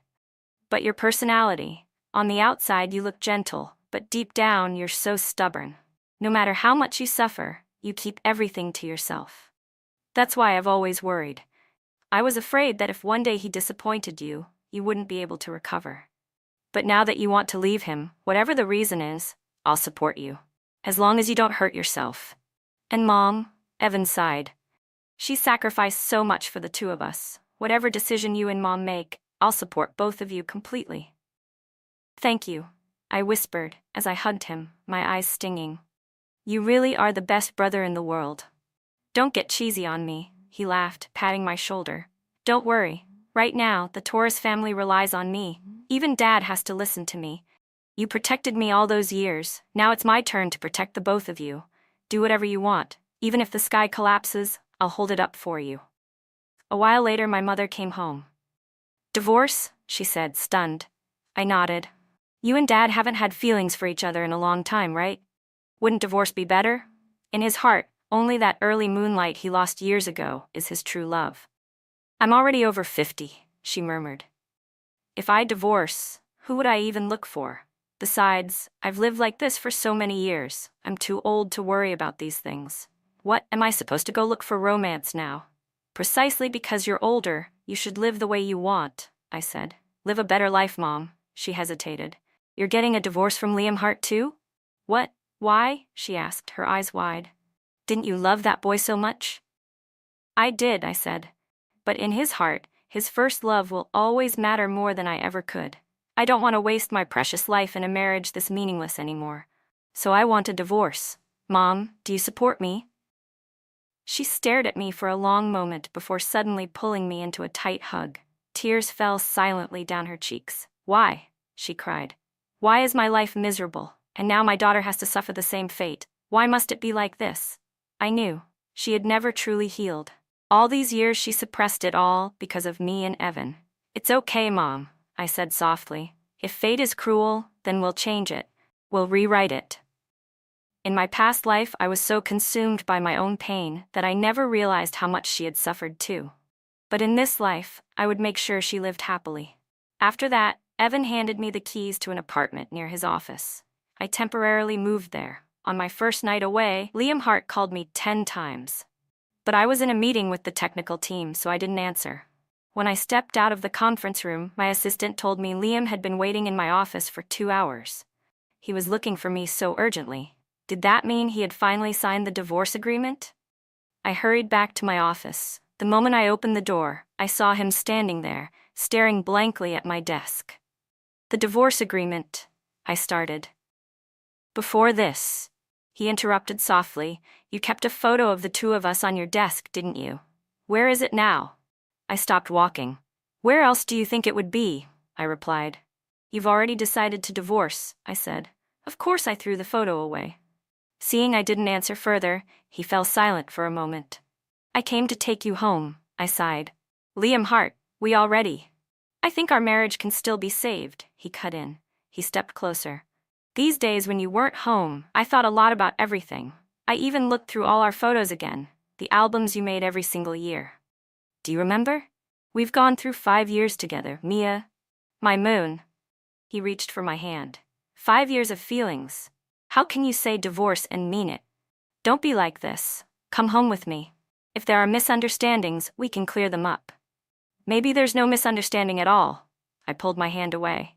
But your personality, on the outside you look gentle, but deep down you're so stubborn. No matter how much you suffer, you keep everything to yourself. That's why I've always worried. I was afraid that if one day he disappointed you, you wouldn't be able to recover. But now that you want to leave him, whatever the reason is, I'll support you. As long as you don't hurt yourself. And Mom, Evan sighed. She sacrificed so much for the two of us. Whatever decision you and Mom make, I'll support both of you completely. Thank you, I whispered as I hugged him, my eyes stinging. You really are the best brother in the world. Don't get cheesy on me, he laughed, patting my shoulder. Don't worry. Right now, the Torres family relies on me. Even Dad has to listen to me. You protected me all those years. Now it's my turn to protect the both of you. Do whatever you want. Even if the sky collapses, I'll hold it up for you. A while later, my mother came home. Divorce? She said, stunned. I nodded. You and Dad haven't had feelings for each other in a long time, right? Wouldn't divorce be better? In his heart, only that early moonlight he lost years ago is his true love. I'm already over 50, she murmured. If I divorce, who would I even look for? Besides, I've lived like this for so many years. I'm too old to worry about these things. What, am I supposed to go look for romance now? Precisely because you're older, you should live the way you want, I said. Live a better life, Mom, she hesitated. You're getting a divorce from Liam Hart too? What? Why? She asked, her eyes wide. Didn't you love that boy so much? I did, I said. But in his heart, his first love will always matter more than I ever could. I don't want to waste my precious life in a marriage this meaningless anymore. So I want a divorce. Mom, do you support me? She stared at me for a long moment before suddenly pulling me into a tight hug. Tears fell silently down her cheeks. Why? She cried. Why is my life miserable, and now my daughter has to suffer the same fate? Why must it be like this? I knew. She had never truly healed. All these years she suppressed it all because of me and Evan. It's okay, Mom, I said softly. If fate is cruel, then we'll change it. We'll rewrite it. In my past life, I was so consumed by my own pain that I never realized how much she had suffered too. But in this life, I would make sure she lived happily. After that, Evan handed me the keys to an apartment near his office. I temporarily moved there. On my first night away, Liam Hart called me 10 times. But I was in a meeting with the technical team, so I didn't answer. When I stepped out of the conference room, my assistant told me Liam had been waiting in my office for 2 hours. He was looking for me so urgently. Did that mean he had finally signed the divorce agreement? I hurried back to my office. The moment I opened the door, I saw him standing there, staring blankly at my desk. The divorce agreement, I started. Before this, he interrupted softly, you kept a photo of the two of us on your desk, didn't you? Where is it now? I stopped walking. Where else do you think it would be? I replied. You've already decided to divorce, I said. Of course I threw the photo away. Seeing I didn't answer further, he fell silent for a moment. I came to take you home, I sighed. Liam Hart, we all ready? I think our marriage can still be saved, he cut in. He stepped closer. These days when you weren't home, I thought a lot about everything. I even looked through all our photos again, the albums you made every single year. Do you remember? We've gone through 5 years together, Mia. My moon. He reached for my hand. 5 years of feelings. How can you say divorce and mean it? Don't be like this. Come home with me. If there are misunderstandings, we can clear them up. Maybe there's no misunderstanding at all. I pulled my hand away.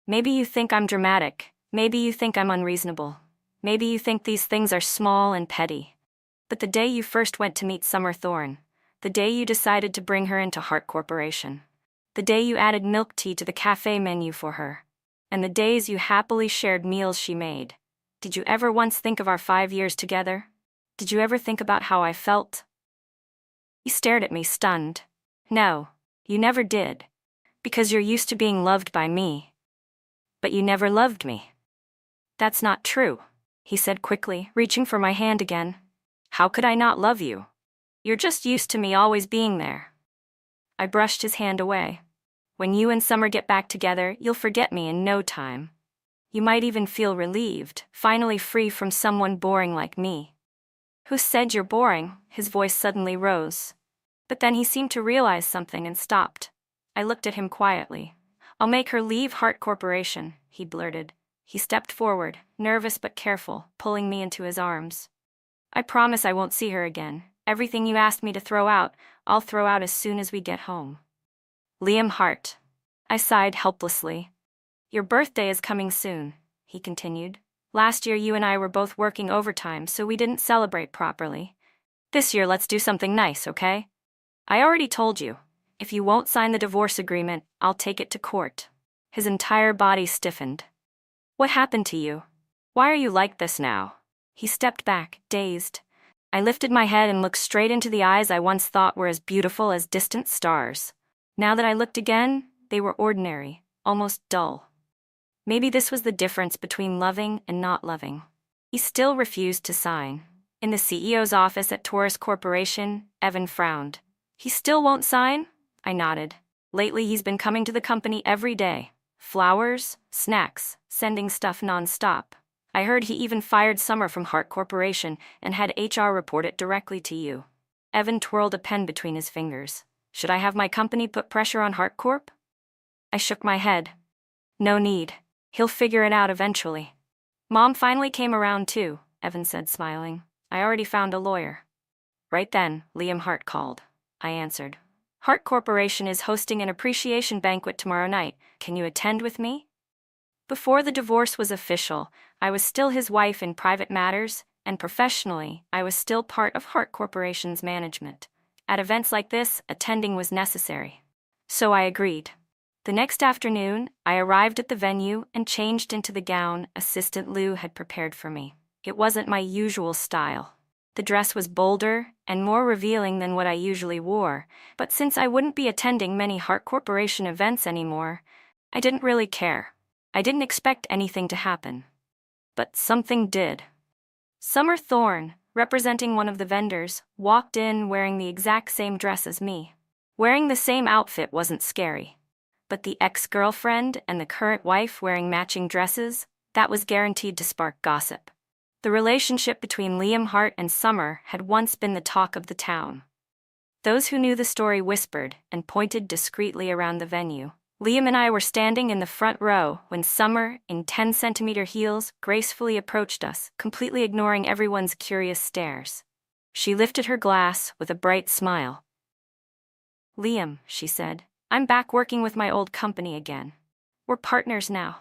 Maybe you think I'm dramatic. Maybe you think I'm unreasonable. Maybe you think these things are small and petty. But the day you first went to meet Summer Thorne, the day you decided to bring her into Hart Corporation, the day you added milk tea to the cafe menu for her, and the days you happily shared meals she made, did you ever once think of our 5 years together? Did you ever think about how I felt? He stared at me, stunned. No, you never did. Because you're used to being loved by me. But you never loved me. That's not true, he said quickly, reaching for my hand again. How could I not love you? You're just used to me always being there. I brushed his hand away. When you and Summer get back together, you'll forget me in no time. You might even feel relieved, finally free from someone boring like me. Who said you're boring? His voice suddenly rose. But then he seemed to realize something and stopped. I looked at him quietly. I'll make her leave Hart Corporation, he blurted. He stepped forward, nervous but careful, pulling me into his arms. I promise I won't see her again. Everything you asked me to throw out, I'll throw out as soon as we get home. Liam Hart. I sighed helplessly. Your birthday is coming soon, he continued. Last year you and I were both working overtime, so we didn't celebrate properly. This year let's do something nice, okay? I already told you. If you won't sign the divorce agreement, I'll take it to court. His entire body stiffened. What happened to you? Why are you like this now? He stepped back, dazed. I lifted my head and looked straight into the eyes I once thought were as beautiful as distant stars. Now that I looked again, they were ordinary, almost dull. Maybe this was the difference between loving and not loving. He still refused to sign. In the CEO's office at Taurus Corporation, Evan frowned. He still won't sign? I nodded. Lately he's been coming to the company every day. Flowers, snacks, sending stuff non-stop. I heard he even fired Summer from Hart Corporation and had HR report it directly to you. Evan twirled a pen between his fingers. Should I have my company put pressure on Hart Corp? I shook my head. No need. He'll figure it out eventually. Mom finally came around too, Evan said, smiling. I already found a lawyer. Right then, Liam Hart called. I answered. Hart Corporation is hosting an appreciation banquet tomorrow night. Can you attend with me? Before the divorce was official, I was still his wife in private matters, and professionally, I was still part of Hart Corporation's management. At events like this, attending was necessary. So I agreed. The next afternoon, I arrived at the venue and changed into the gown Assistant Lou had prepared for me. It wasn't my usual style. The dress was bolder and more revealing than what I usually wore, but since I wouldn't be attending many Hart Corporation events anymore, I didn't really care. I didn't expect anything to happen. But something did. Summer Thorne, representing one of the vendors, walked in wearing the exact same dress as me. Wearing the same outfit wasn't scary. But the ex-girlfriend and the current wife wearing matching dresses, that was guaranteed to spark gossip. The relationship between Liam Hart and Summer had once been the talk of the town. Those who knew the story whispered and pointed discreetly around the venue. Liam and I were standing in the front row when Summer, in 10-centimeter heels, gracefully approached us, completely ignoring everyone's curious stares. She lifted her glass with a bright smile. Liam, she said, I'm back working with my old company again. We're partners now.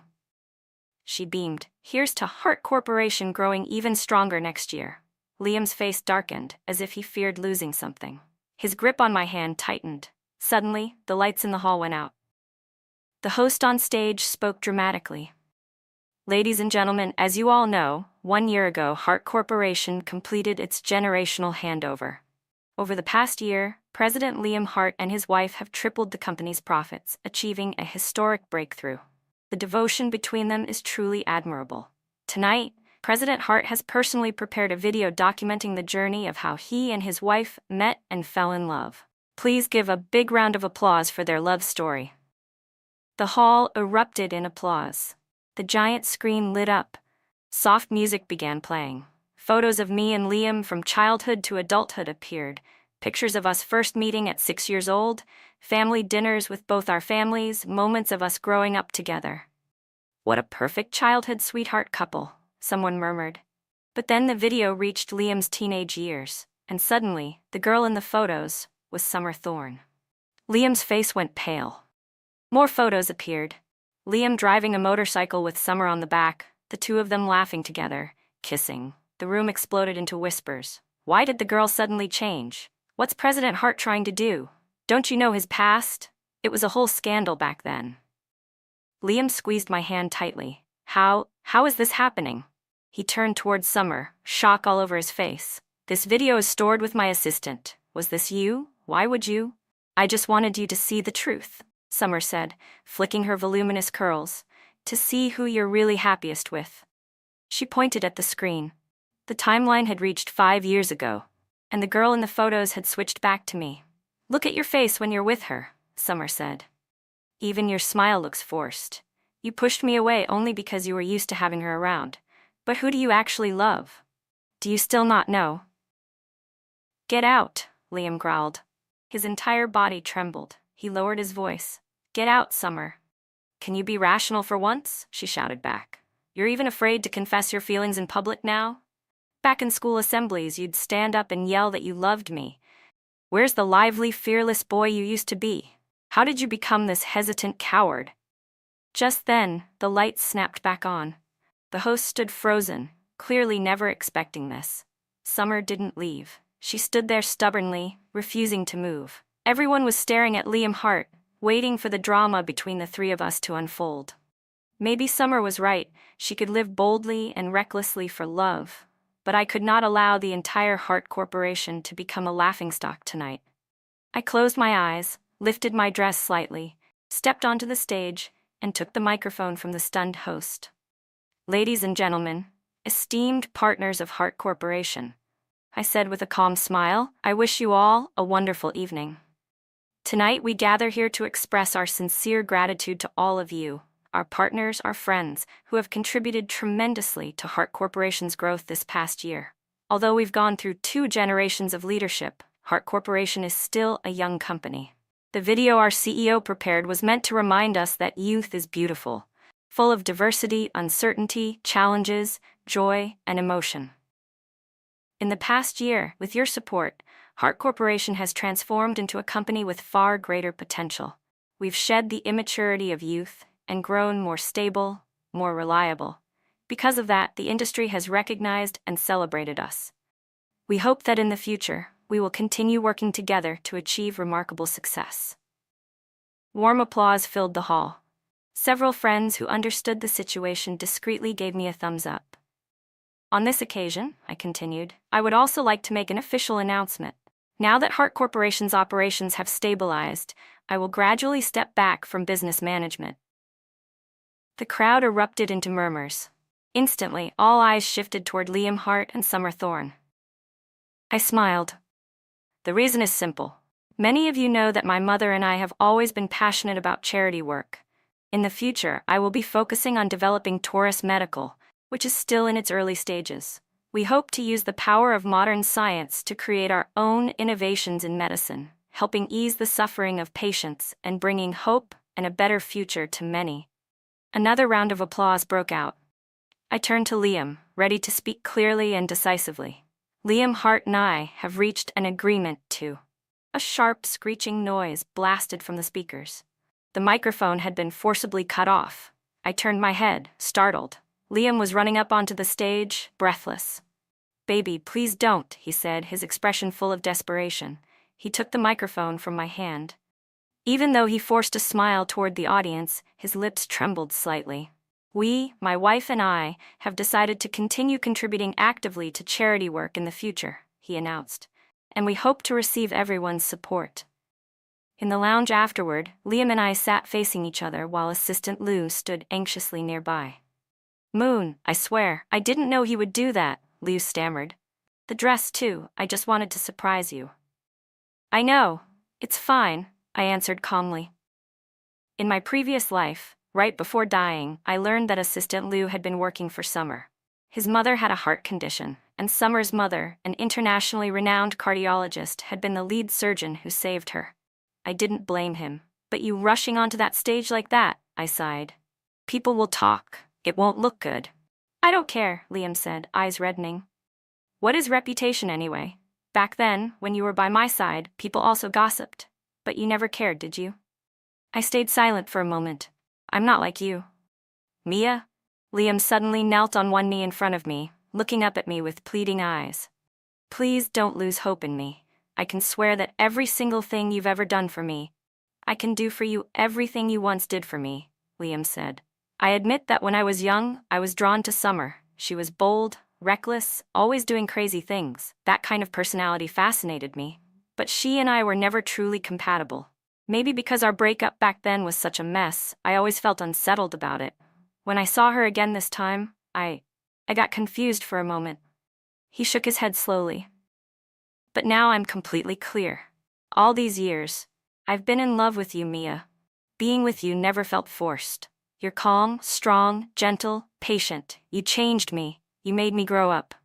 She beamed. Here's to Hart Corporation growing even stronger next year. Liam's face darkened, as if he feared losing something. His grip on my hand tightened. Suddenly, the lights in the hall went out. The host on stage spoke dramatically. Ladies and gentlemen, as you all know, 1 year ago, Hart Corporation completed its generational handover. Over the past year, President Liam Hart and his wife have tripled the company's profits, achieving a historic breakthrough. The devotion between them is truly admirable. Tonight, President Hart has personally prepared a video documenting the journey of how he and his wife met and fell in love. Please give a big round of applause for their love story. The hall erupted in applause. The giant screen lit up. Soft music began playing. Photos of me and Liam from childhood to adulthood appeared, Pictures of us first meeting at 6 years old, family dinners with both our families, moments of us growing up together. What a perfect childhood sweetheart couple, someone murmured. But then the video reached Liam's teenage years, and suddenly, the girl in the photos was Summer Thorne. Liam's face went pale. More photos appeared. Liam driving a motorcycle with Summer on the back, the two of them laughing together, kissing. The room exploded into whispers. Why did the girl suddenly change? What's President Hart trying to do? Don't you know his past? It was a whole scandal back then. Liam squeezed my hand tightly. How is this happening? He turned towards Summer, shock all over his face. This video is stored with my assistant. Was this you? Why would you? I just wanted you to see the truth, Summer said, flicking her voluminous curls. To see who you're really happiest with. She pointed at the screen. The timeline had reached 5 years ago, and the girl in the photos had switched back to me. Look at your face when you're with her, Summer said. Even your smile looks forced. You pushed me away only because you were used to having her around. But who do you actually love? Do you still not know? Get out, Liam growled. His entire body trembled. He lowered his voice. Get out, Summer. Can you be rational for once? She shouted back. You're even afraid to confess your feelings in public now? Back in school assemblies, you'd stand up and yell that you loved me. Where's the lively, fearless boy you used to be? How did you become this hesitant coward? Just then, the lights snapped back on. The host stood frozen, clearly never expecting this. Summer didn't leave. She stood there stubbornly, refusing to move. Everyone was staring at Liam Hart, waiting for the drama between the three of us to unfold. Maybe Summer was right. She could live boldly and recklessly for love. But I could not allow the entire Hart Corporation to become a laughingstock tonight. I closed my eyes, lifted my dress slightly, stepped onto the stage, and took the microphone from the stunned host. Ladies and gentlemen, esteemed partners of Hart Corporation, I said with a calm smile, I wish you all a wonderful evening. Tonight we gather here to express our sincere gratitude to all of you, our partners, our friends, who have contributed tremendously to Hart Corporation's growth this past year. Although we've gone through 2 generations of leadership, Hart Corporation is still a young company. The video our CEO prepared was meant to remind us that youth is beautiful, full of diversity, uncertainty, challenges, joy, and emotion. In the past year, with your support, Hart Corporation has transformed into a company with far greater potential. We've shed the immaturity of youth and grown more stable, more reliable. Because of that, the industry has recognized and celebrated us. We hope that in the future, we will continue working together to achieve remarkable success. Warm applause filled the hall. Several friends who understood the situation discreetly gave me a thumbs up. On this occasion, I continued, I would also like to make an official announcement. Now that Hart Corporation's operations have stabilized, I will gradually step back from business management. The crowd erupted into murmurs. Instantly, all eyes shifted toward Liam Hart and Summer Thorne. I smiled. The reason is simple. Many of you know that my mother and I have always been passionate about charity work. In the future, I will be focusing on developing Taurus Medical, which is still in its early stages. We hope to use the power of modern science to create our own innovations in medicine, helping ease the suffering of patients and bringing hope and a better future to many. Another round of applause broke out. I turned to Liam, ready to speak clearly and decisively. Liam Hart and I have reached an agreement to. A sharp, screeching noise blasted from the speakers. The microphone had been forcibly cut off. I turned my head, startled. Liam was running up onto the stage, breathless. Baby, please don't, he said, his expression full of desperation. He took the microphone from my hand. Even though he forced a smile toward the audience, his lips trembled slightly. We, my wife and I, have decided to continue contributing actively to charity work in the future, he announced, and we hope to receive everyone's support. In the lounge afterward, Liam and I sat facing each other while Assistant Lou stood anxiously nearby. Moon, I swear, I didn't know he would do that, Lou stammered. The dress too, I just wanted to surprise you. I know, it's fine, I answered calmly. In my previous life, right before dying, I learned that Assistant Lou had been working for Summer. His mother had a heart condition, and Summer's mother, an internationally renowned cardiologist, had been the lead surgeon who saved her. I didn't blame him. But you rushing onto that stage like that, I sighed. People will talk. It won't look good. I don't care, Liam said, eyes reddening. What is reputation anyway? Back then, when you were by my side, people also gossiped. But you never cared, did you? I stayed silent for a moment. I'm not like you. Mia? Liam suddenly knelt on one knee in front of me, looking up at me with pleading eyes. Please don't lose hope in me. I can swear that every single thing you've ever done for me, I can do for you everything you once did for me, Liam said. I admit that when I was young, I was drawn to Summer. She was bold, reckless, always doing crazy things. That kind of personality fascinated me. But she and I were never truly compatible. Maybe because our breakup back then was such a mess, I always felt unsettled about it. When I saw her again this time, I got confused for a moment. He shook his head slowly. But now I'm completely clear. All these years, I've been in love with you, Mia. Being with you never felt forced. You're calm, strong, gentle, patient. You changed me. You made me grow up.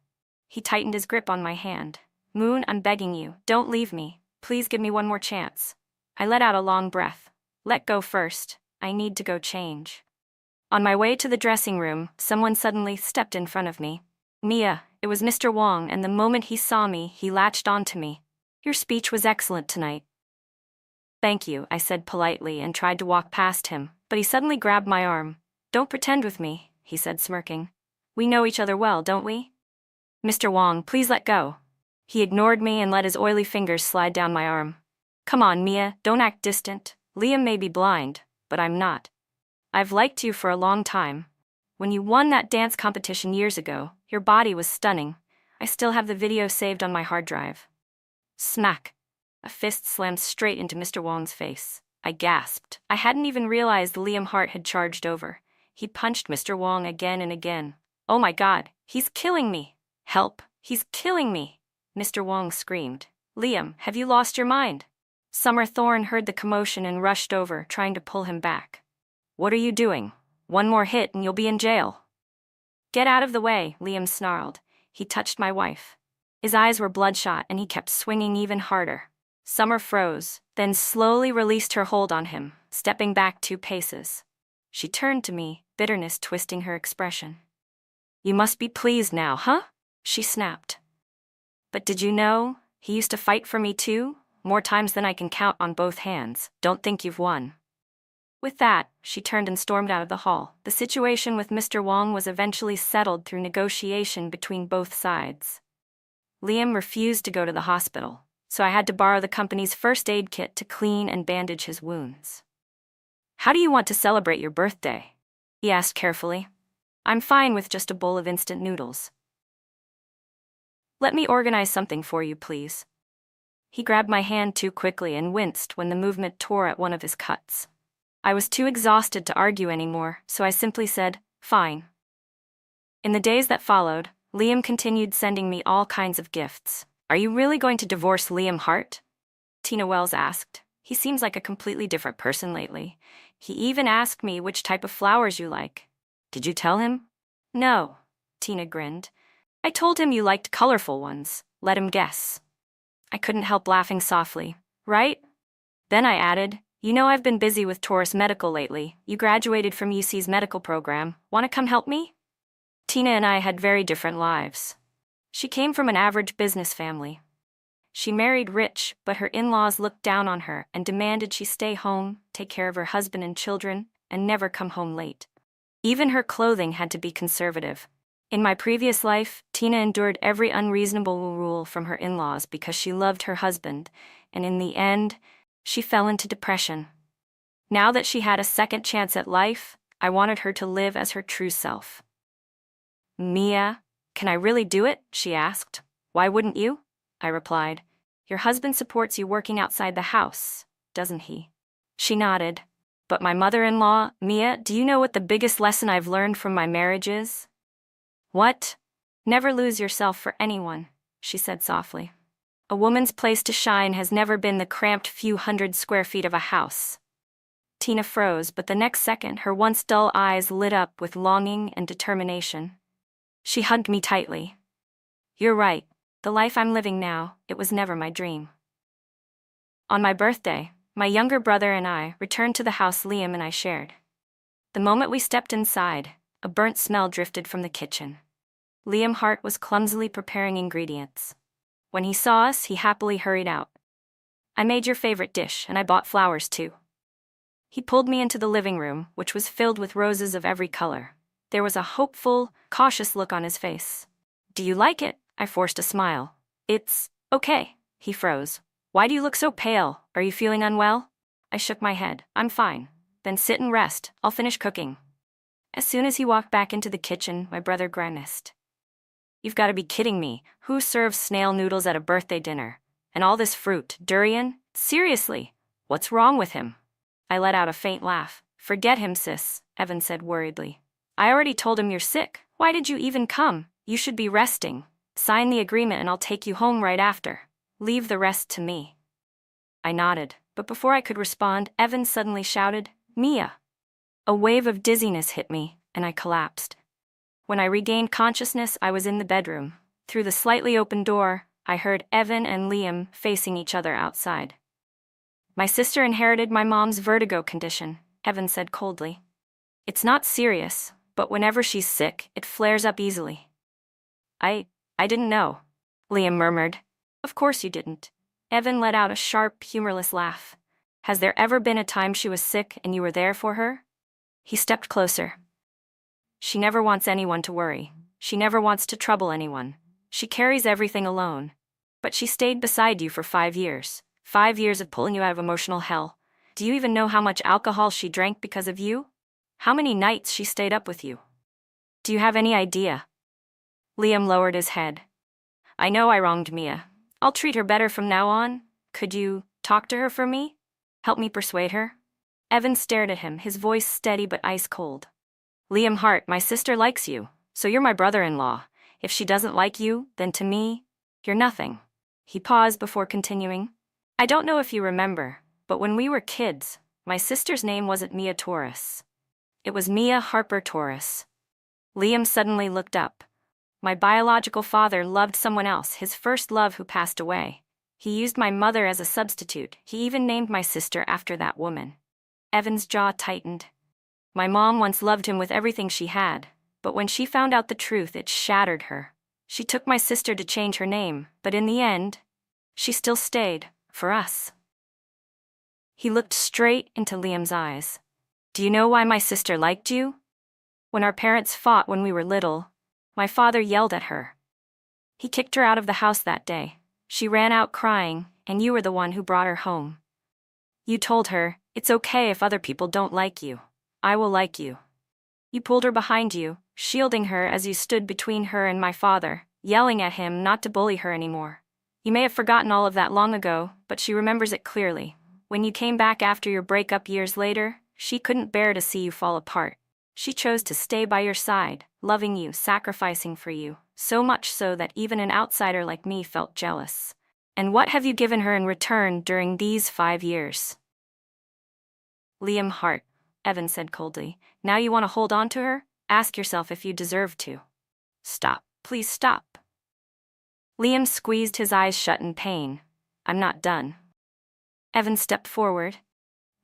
He tightened his grip on my hand. Moon, I'm begging you, don't leave me. Please give me one more chance. I let out a long breath. Let go first. I need to go change. On my way to the dressing room, someone suddenly stepped in front of me. Mia, it was Mr. Wong, and the moment he saw me, he latched onto me. Your speech was excellent tonight. Thank you, I said politely and tried to walk past him, but he suddenly grabbed my arm. Don't pretend with me, he said, smirking. We know each other well, don't we? Mr. Wong, please let go. He ignored me and let his oily fingers slide down my arm. Come on, Mia, don't act distant. Liam may be blind, but I'm not. I've liked you for a long time. When you won that dance competition years ago, your body was stunning. I still have the video saved on my hard drive. Smack. A fist slammed straight into Mr. Wong's face. I gasped. I hadn't even realized Liam Hart had charged over. He punched Mr. Wong again and again. Oh my God, he's killing me. Help, he's killing me. Mr. Wong screamed. Liam, have you lost your mind? Summer Thorne heard the commotion and rushed over, trying to pull him back. What are you doing? One more hit and you'll be in jail. Get out of the way, Liam snarled. He touched my wife. His eyes were bloodshot and he kept swinging even harder. Summer froze, then slowly released her hold on him, stepping back 2 paces. She turned to me, bitterness twisting her expression. You must be pleased now, huh? She snapped. But did you know, he used to fight for me too? More times than I can count on both hands. Don't think you've won. With that, she turned and stormed out of the hall. The situation with Mr. Wong was eventually settled through negotiation between both sides. Liam refused to go to the hospital, so I had to borrow the company's first aid kit to clean and bandage his wounds. How do you want to celebrate your birthday? He asked carefully. I'm fine with just a bowl of instant noodles. Let me organize something for you, please. He grabbed my hand too quickly and winced when the movement tore at one of his cuts. I was too exhausted to argue anymore, so I simply said, fine. In the days that followed, Liam continued sending me all kinds of gifts. Are you really going to divorce Liam Hart? Tina Wells asked. He seems like a completely different person lately. He even asked me which type of flowers you like. Did you tell him? No, Tina grinned. I told him you liked colorful ones. Let him guess. I couldn't help laughing softly. Right? Then I added, you know I've been busy with Taurus Medical lately. You graduated from UC's medical program. Want to come help me? Tina and I had very different lives. She came from an average business family. She married rich, but her in-laws looked down on her and demanded she stay home, take care of her husband and children, and never come home late. Even her clothing had to be conservative. In my previous life, Tina endured every unreasonable rule from her in-laws because she loved her husband, and in the end, she fell into depression. Now that she had a second chance at life, I wanted her to live as her true self. Mia, can I really do it? She asked. Why wouldn't you? I replied. Your husband supports you working outside the house, doesn't he? She nodded. But my mother-in-law, Mia, do you know what the biggest lesson I've learned from my marriage is? What? Never lose yourself for anyone, she said softly. A woman's place to shine has never been the cramped few hundred square feet of a house. Tina froze, but the next second her once dull eyes lit up with longing and determination. She hugged me tightly. You're right. The life I'm living now, it was never my dream. On my birthday, my younger brother and I returned to the house Liam and I shared. The moment we stepped inside, a burnt smell drifted from the kitchen. Liam Hart was clumsily preparing ingredients. When he saw us, he happily hurried out. I made your favorite dish, and I bought flowers too. He pulled me into the living room, which was filled with roses of every color. There was a hopeful, cautious look on his face. Do you like it? I forced a smile. It's okay. He froze. Why do you look so pale? Are you feeling unwell? I shook my head. I'm fine. Then sit and rest. I'll finish cooking. As soon as he walked back into the kitchen, my brother grimaced. You've got to be kidding me. Who serves snail noodles at a birthday dinner? And all this fruit, durian? Seriously, what's wrong with him? I let out a faint laugh. Forget him, sis, Evan said worriedly. I already told him you're sick. Why did you even come? You should be resting. Sign the agreement and I'll take you home right after. Leave the rest to me. I nodded, but before I could respond, Evan suddenly shouted, Mia! A wave of dizziness hit me, and I collapsed. When I regained consciousness, I was in the bedroom. Through the slightly open door, I heard Evan and Liam facing each other outside. My sister inherited my mom's vertigo condition, Evan said coldly. It's not serious, but whenever she's sick, it flares up easily. I didn't know, Liam murmured. Of course you didn't. Evan let out a sharp, humorless laugh. Has there ever been a time she was sick and you were there for her? He stepped closer. She never wants anyone to worry. She never wants to trouble anyone. She carries everything alone. But she stayed beside you for 5 years. 5 years of pulling you out of emotional hell. Do you even know how much alcohol she drank because of you? How many nights she stayed up with you? Do you have any idea? Liam lowered his head. I know I wronged Mia. I'll treat her better from now on. Could you talk to her for me? Help me persuade her? Evan stared at him, his voice steady but ice cold. Liam Hart, my sister likes you, so you're my brother-in-law. If she doesn't like you, then to me, you're nothing. He paused before continuing. I don't know if you remember, but when we were kids, my sister's name wasn't Mia Torres. It was Mia Harper Torres. Liam suddenly looked up. My biological father loved someone else, his first love who passed away. He used my mother as a substitute. He even named my sister after that woman. Evan's jaw tightened. My mom once loved him with everything she had, but when she found out the truth, it shattered her. She took my sister to change her name, but in the end, she still stayed, for us. He looked straight into Liam's eyes. Do you know why my sister liked you? When our parents fought when we were little, my father yelled at her. He kicked her out of the house that day. She ran out crying, and you were the one who brought her home. You told her, it's okay if other people don't like you. I will like you. You pulled her behind you, shielding her as you stood between her and my father, yelling at him not to bully her anymore. You may have forgotten all of that long ago, but she remembers it clearly. When you came back after your breakup years later, she couldn't bear to see you fall apart. She chose to stay by your side, loving you, sacrificing for you, so much so that even an outsider like me felt jealous. And what have you given her in return during these 5 years? Liam Hart, Evan said coldly. Now you want to hold on to her? Ask yourself if you deserve to. Stop. Please stop. Liam squeezed his eyes shut in pain. I'm not done. Evan stepped forward.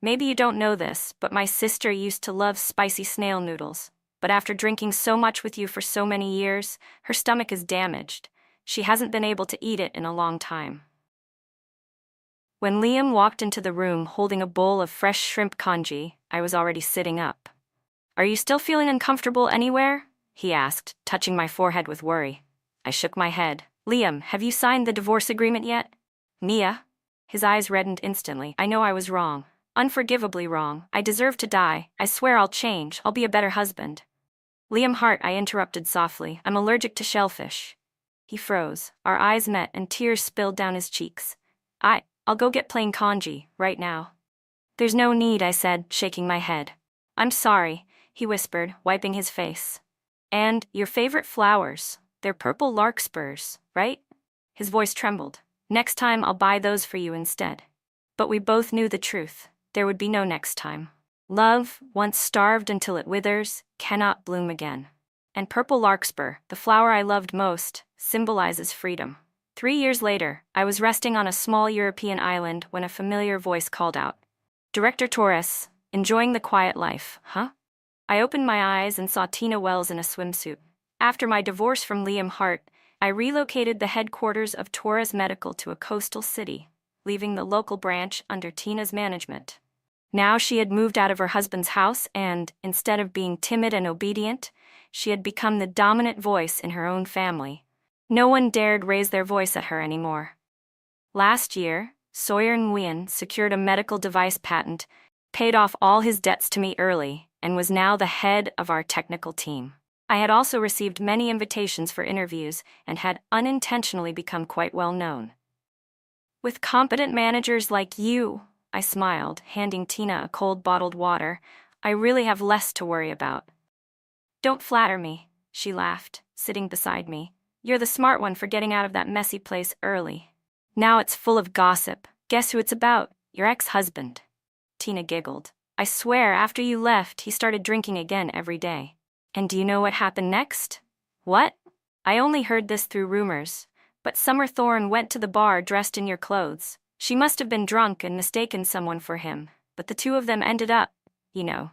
Maybe you don't know this, but my sister used to love spicy snail noodles. But after drinking so much with you for so many years, her stomach is damaged. She hasn't been able to eat it in a long time. When Liam walked into the room holding a bowl of fresh shrimp congee, I was already sitting up. Are you still feeling uncomfortable anywhere? He asked, touching my forehead with worry. I shook my head. Liam, have you signed the divorce agreement yet? Mia? His eyes reddened instantly. I know I was wrong. Unforgivably wrong. I deserve to die. I swear I'll change. I'll be a better husband. Liam Hart, I interrupted softly. I'm allergic to shellfish. He froze. Our eyes met and tears spilled down his cheeks. I'll go get plain congee, right now. There's no need, I said, shaking my head. I'm sorry, he whispered, wiping his face. And your favorite flowers, they're purple larkspurs, right? His voice trembled. Next time I'll buy those for you instead. But we both knew the truth. There would be no next time. Love, once starved until it withers, cannot bloom again. And purple larkspur, the flower I loved most, symbolizes freedom. 3 years later, I was resting on a small European island when a familiar voice called out, "Director Torres, enjoying the quiet life, huh?" I opened my eyes and saw Tina Wells in a swimsuit. After my divorce from Liam Hart, I relocated the headquarters of Torres Medical to a coastal city, leaving the local branch under Tina's management. Now she had moved out of her husband's house and, instead of being timid and obedient, she had become the dominant voice in her own family. No one dared raise their voice at her anymore. Last year, Sawyer Nguyen secured a medical device patent, paid off all his debts to me early, and was now the head of our technical team. I had also received many invitations for interviews and had unintentionally become quite well known. "With competent managers like you," I smiled, handing Tina a cold bottled water, "I really have less to worry about." "Don't flatter me," she laughed, sitting beside me. "You're the smart one for getting out of that messy place early. Now it's full of gossip. Guess who it's about? Your ex-husband." Tina giggled. "I swear, after you left, he started drinking again every day." "And do you know what happened next?" "What?" "I only heard this through rumors, but Summer Thorne went to the bar dressed in your clothes. She must have been drunk and mistaken someone for him, but the two of them ended up, you know."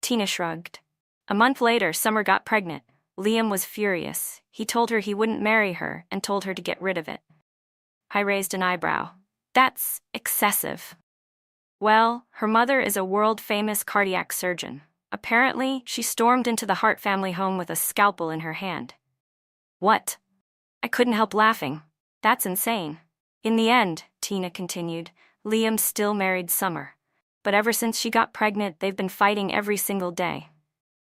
Tina shrugged. "A month later, Summer got pregnant. Liam was furious. He told her he wouldn't marry her and told her to get rid of it." I raised an eyebrow. "That's excessive." "Well, her mother is a world-famous cardiac surgeon. Apparently, she stormed into the Hart family home with a scalpel in her hand." "What?" I couldn't help laughing. "That's insane." "In the end," Tina continued, "Liam still married Summer. But ever since she got pregnant, they've been fighting every single day.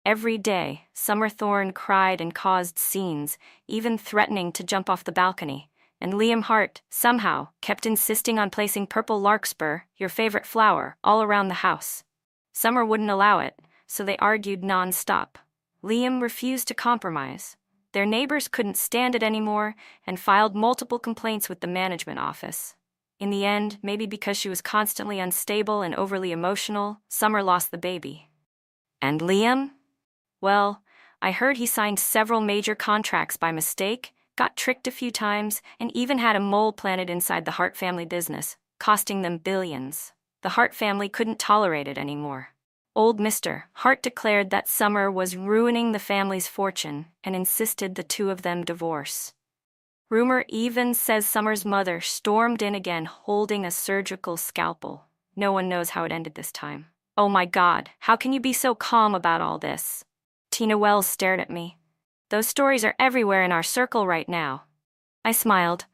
Every day, Summer Thorne cried and caused scenes, even threatening to jump off the balcony. And Liam Hart, somehow, kept insisting on placing purple larkspur, your favorite flower, all around the house. Summer wouldn't allow it, so they argued non-stop. Liam refused to compromise. Their neighbors couldn't stand it anymore and filed multiple complaints with the management office. In the end, maybe because she was constantly unstable and overly emotional, Summer lost the baby. And Liam? Well, I heard he signed several major contracts by mistake, got tricked a few times, and even had a mole planted inside the Hart family business, costing them billions. The Hart family couldn't tolerate it anymore. Old Mr. Hart declared that Summer was ruining the family's fortune and insisted the two of them divorce. Rumor even says Summer's mother stormed in again holding a surgical scalpel. No one knows how it ended this time. "Oh my God, how can you be so calm about all this?" Tina Wells stared at me. "Those stories are everywhere in our circle right now." I smiled.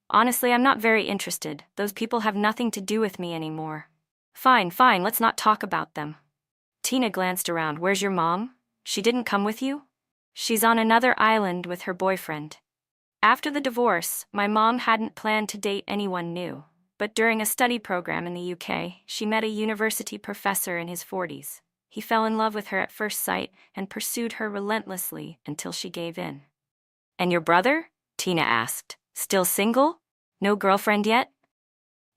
"Honestly, I'm not very interested. Those people have nothing to do with me anymore." Fine, let's not talk about them." Tina glanced around. "Where's your mom? She didn't come with you?" "She's on another island with her boyfriend." After the divorce, my mom hadn't planned to date anyone new, but during a study program in the UK, she met a university professor in his 40s. He fell in love with her at first sight and pursued her relentlessly until she gave in. "And your brother?" Tina asked. "Still single? No girlfriend yet?"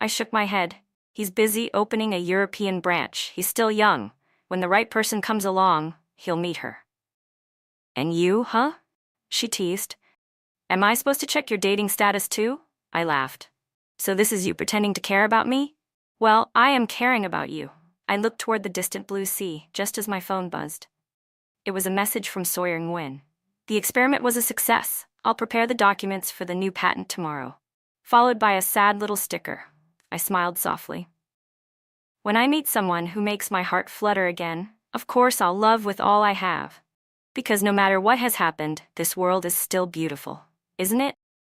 I shook my head. "He's busy opening a European branch. He's still young. When the right person comes along, he'll meet her." "And you, huh?" she teased. "Am I supposed to check your dating status too?" I laughed. "So this is you pretending to care about me?" "Well, I am caring about you." I looked toward the distant blue sea, just as my phone buzzed. It was a message from Sawyer Nguyen. "The experiment was a success. I'll prepare the documents for the new patent tomorrow." Followed by a sad little sticker. I smiled softly. When I meet someone who makes my heart flutter again, of course I'll love with all I have. Because no matter what has happened, this world is still beautiful, isn't it?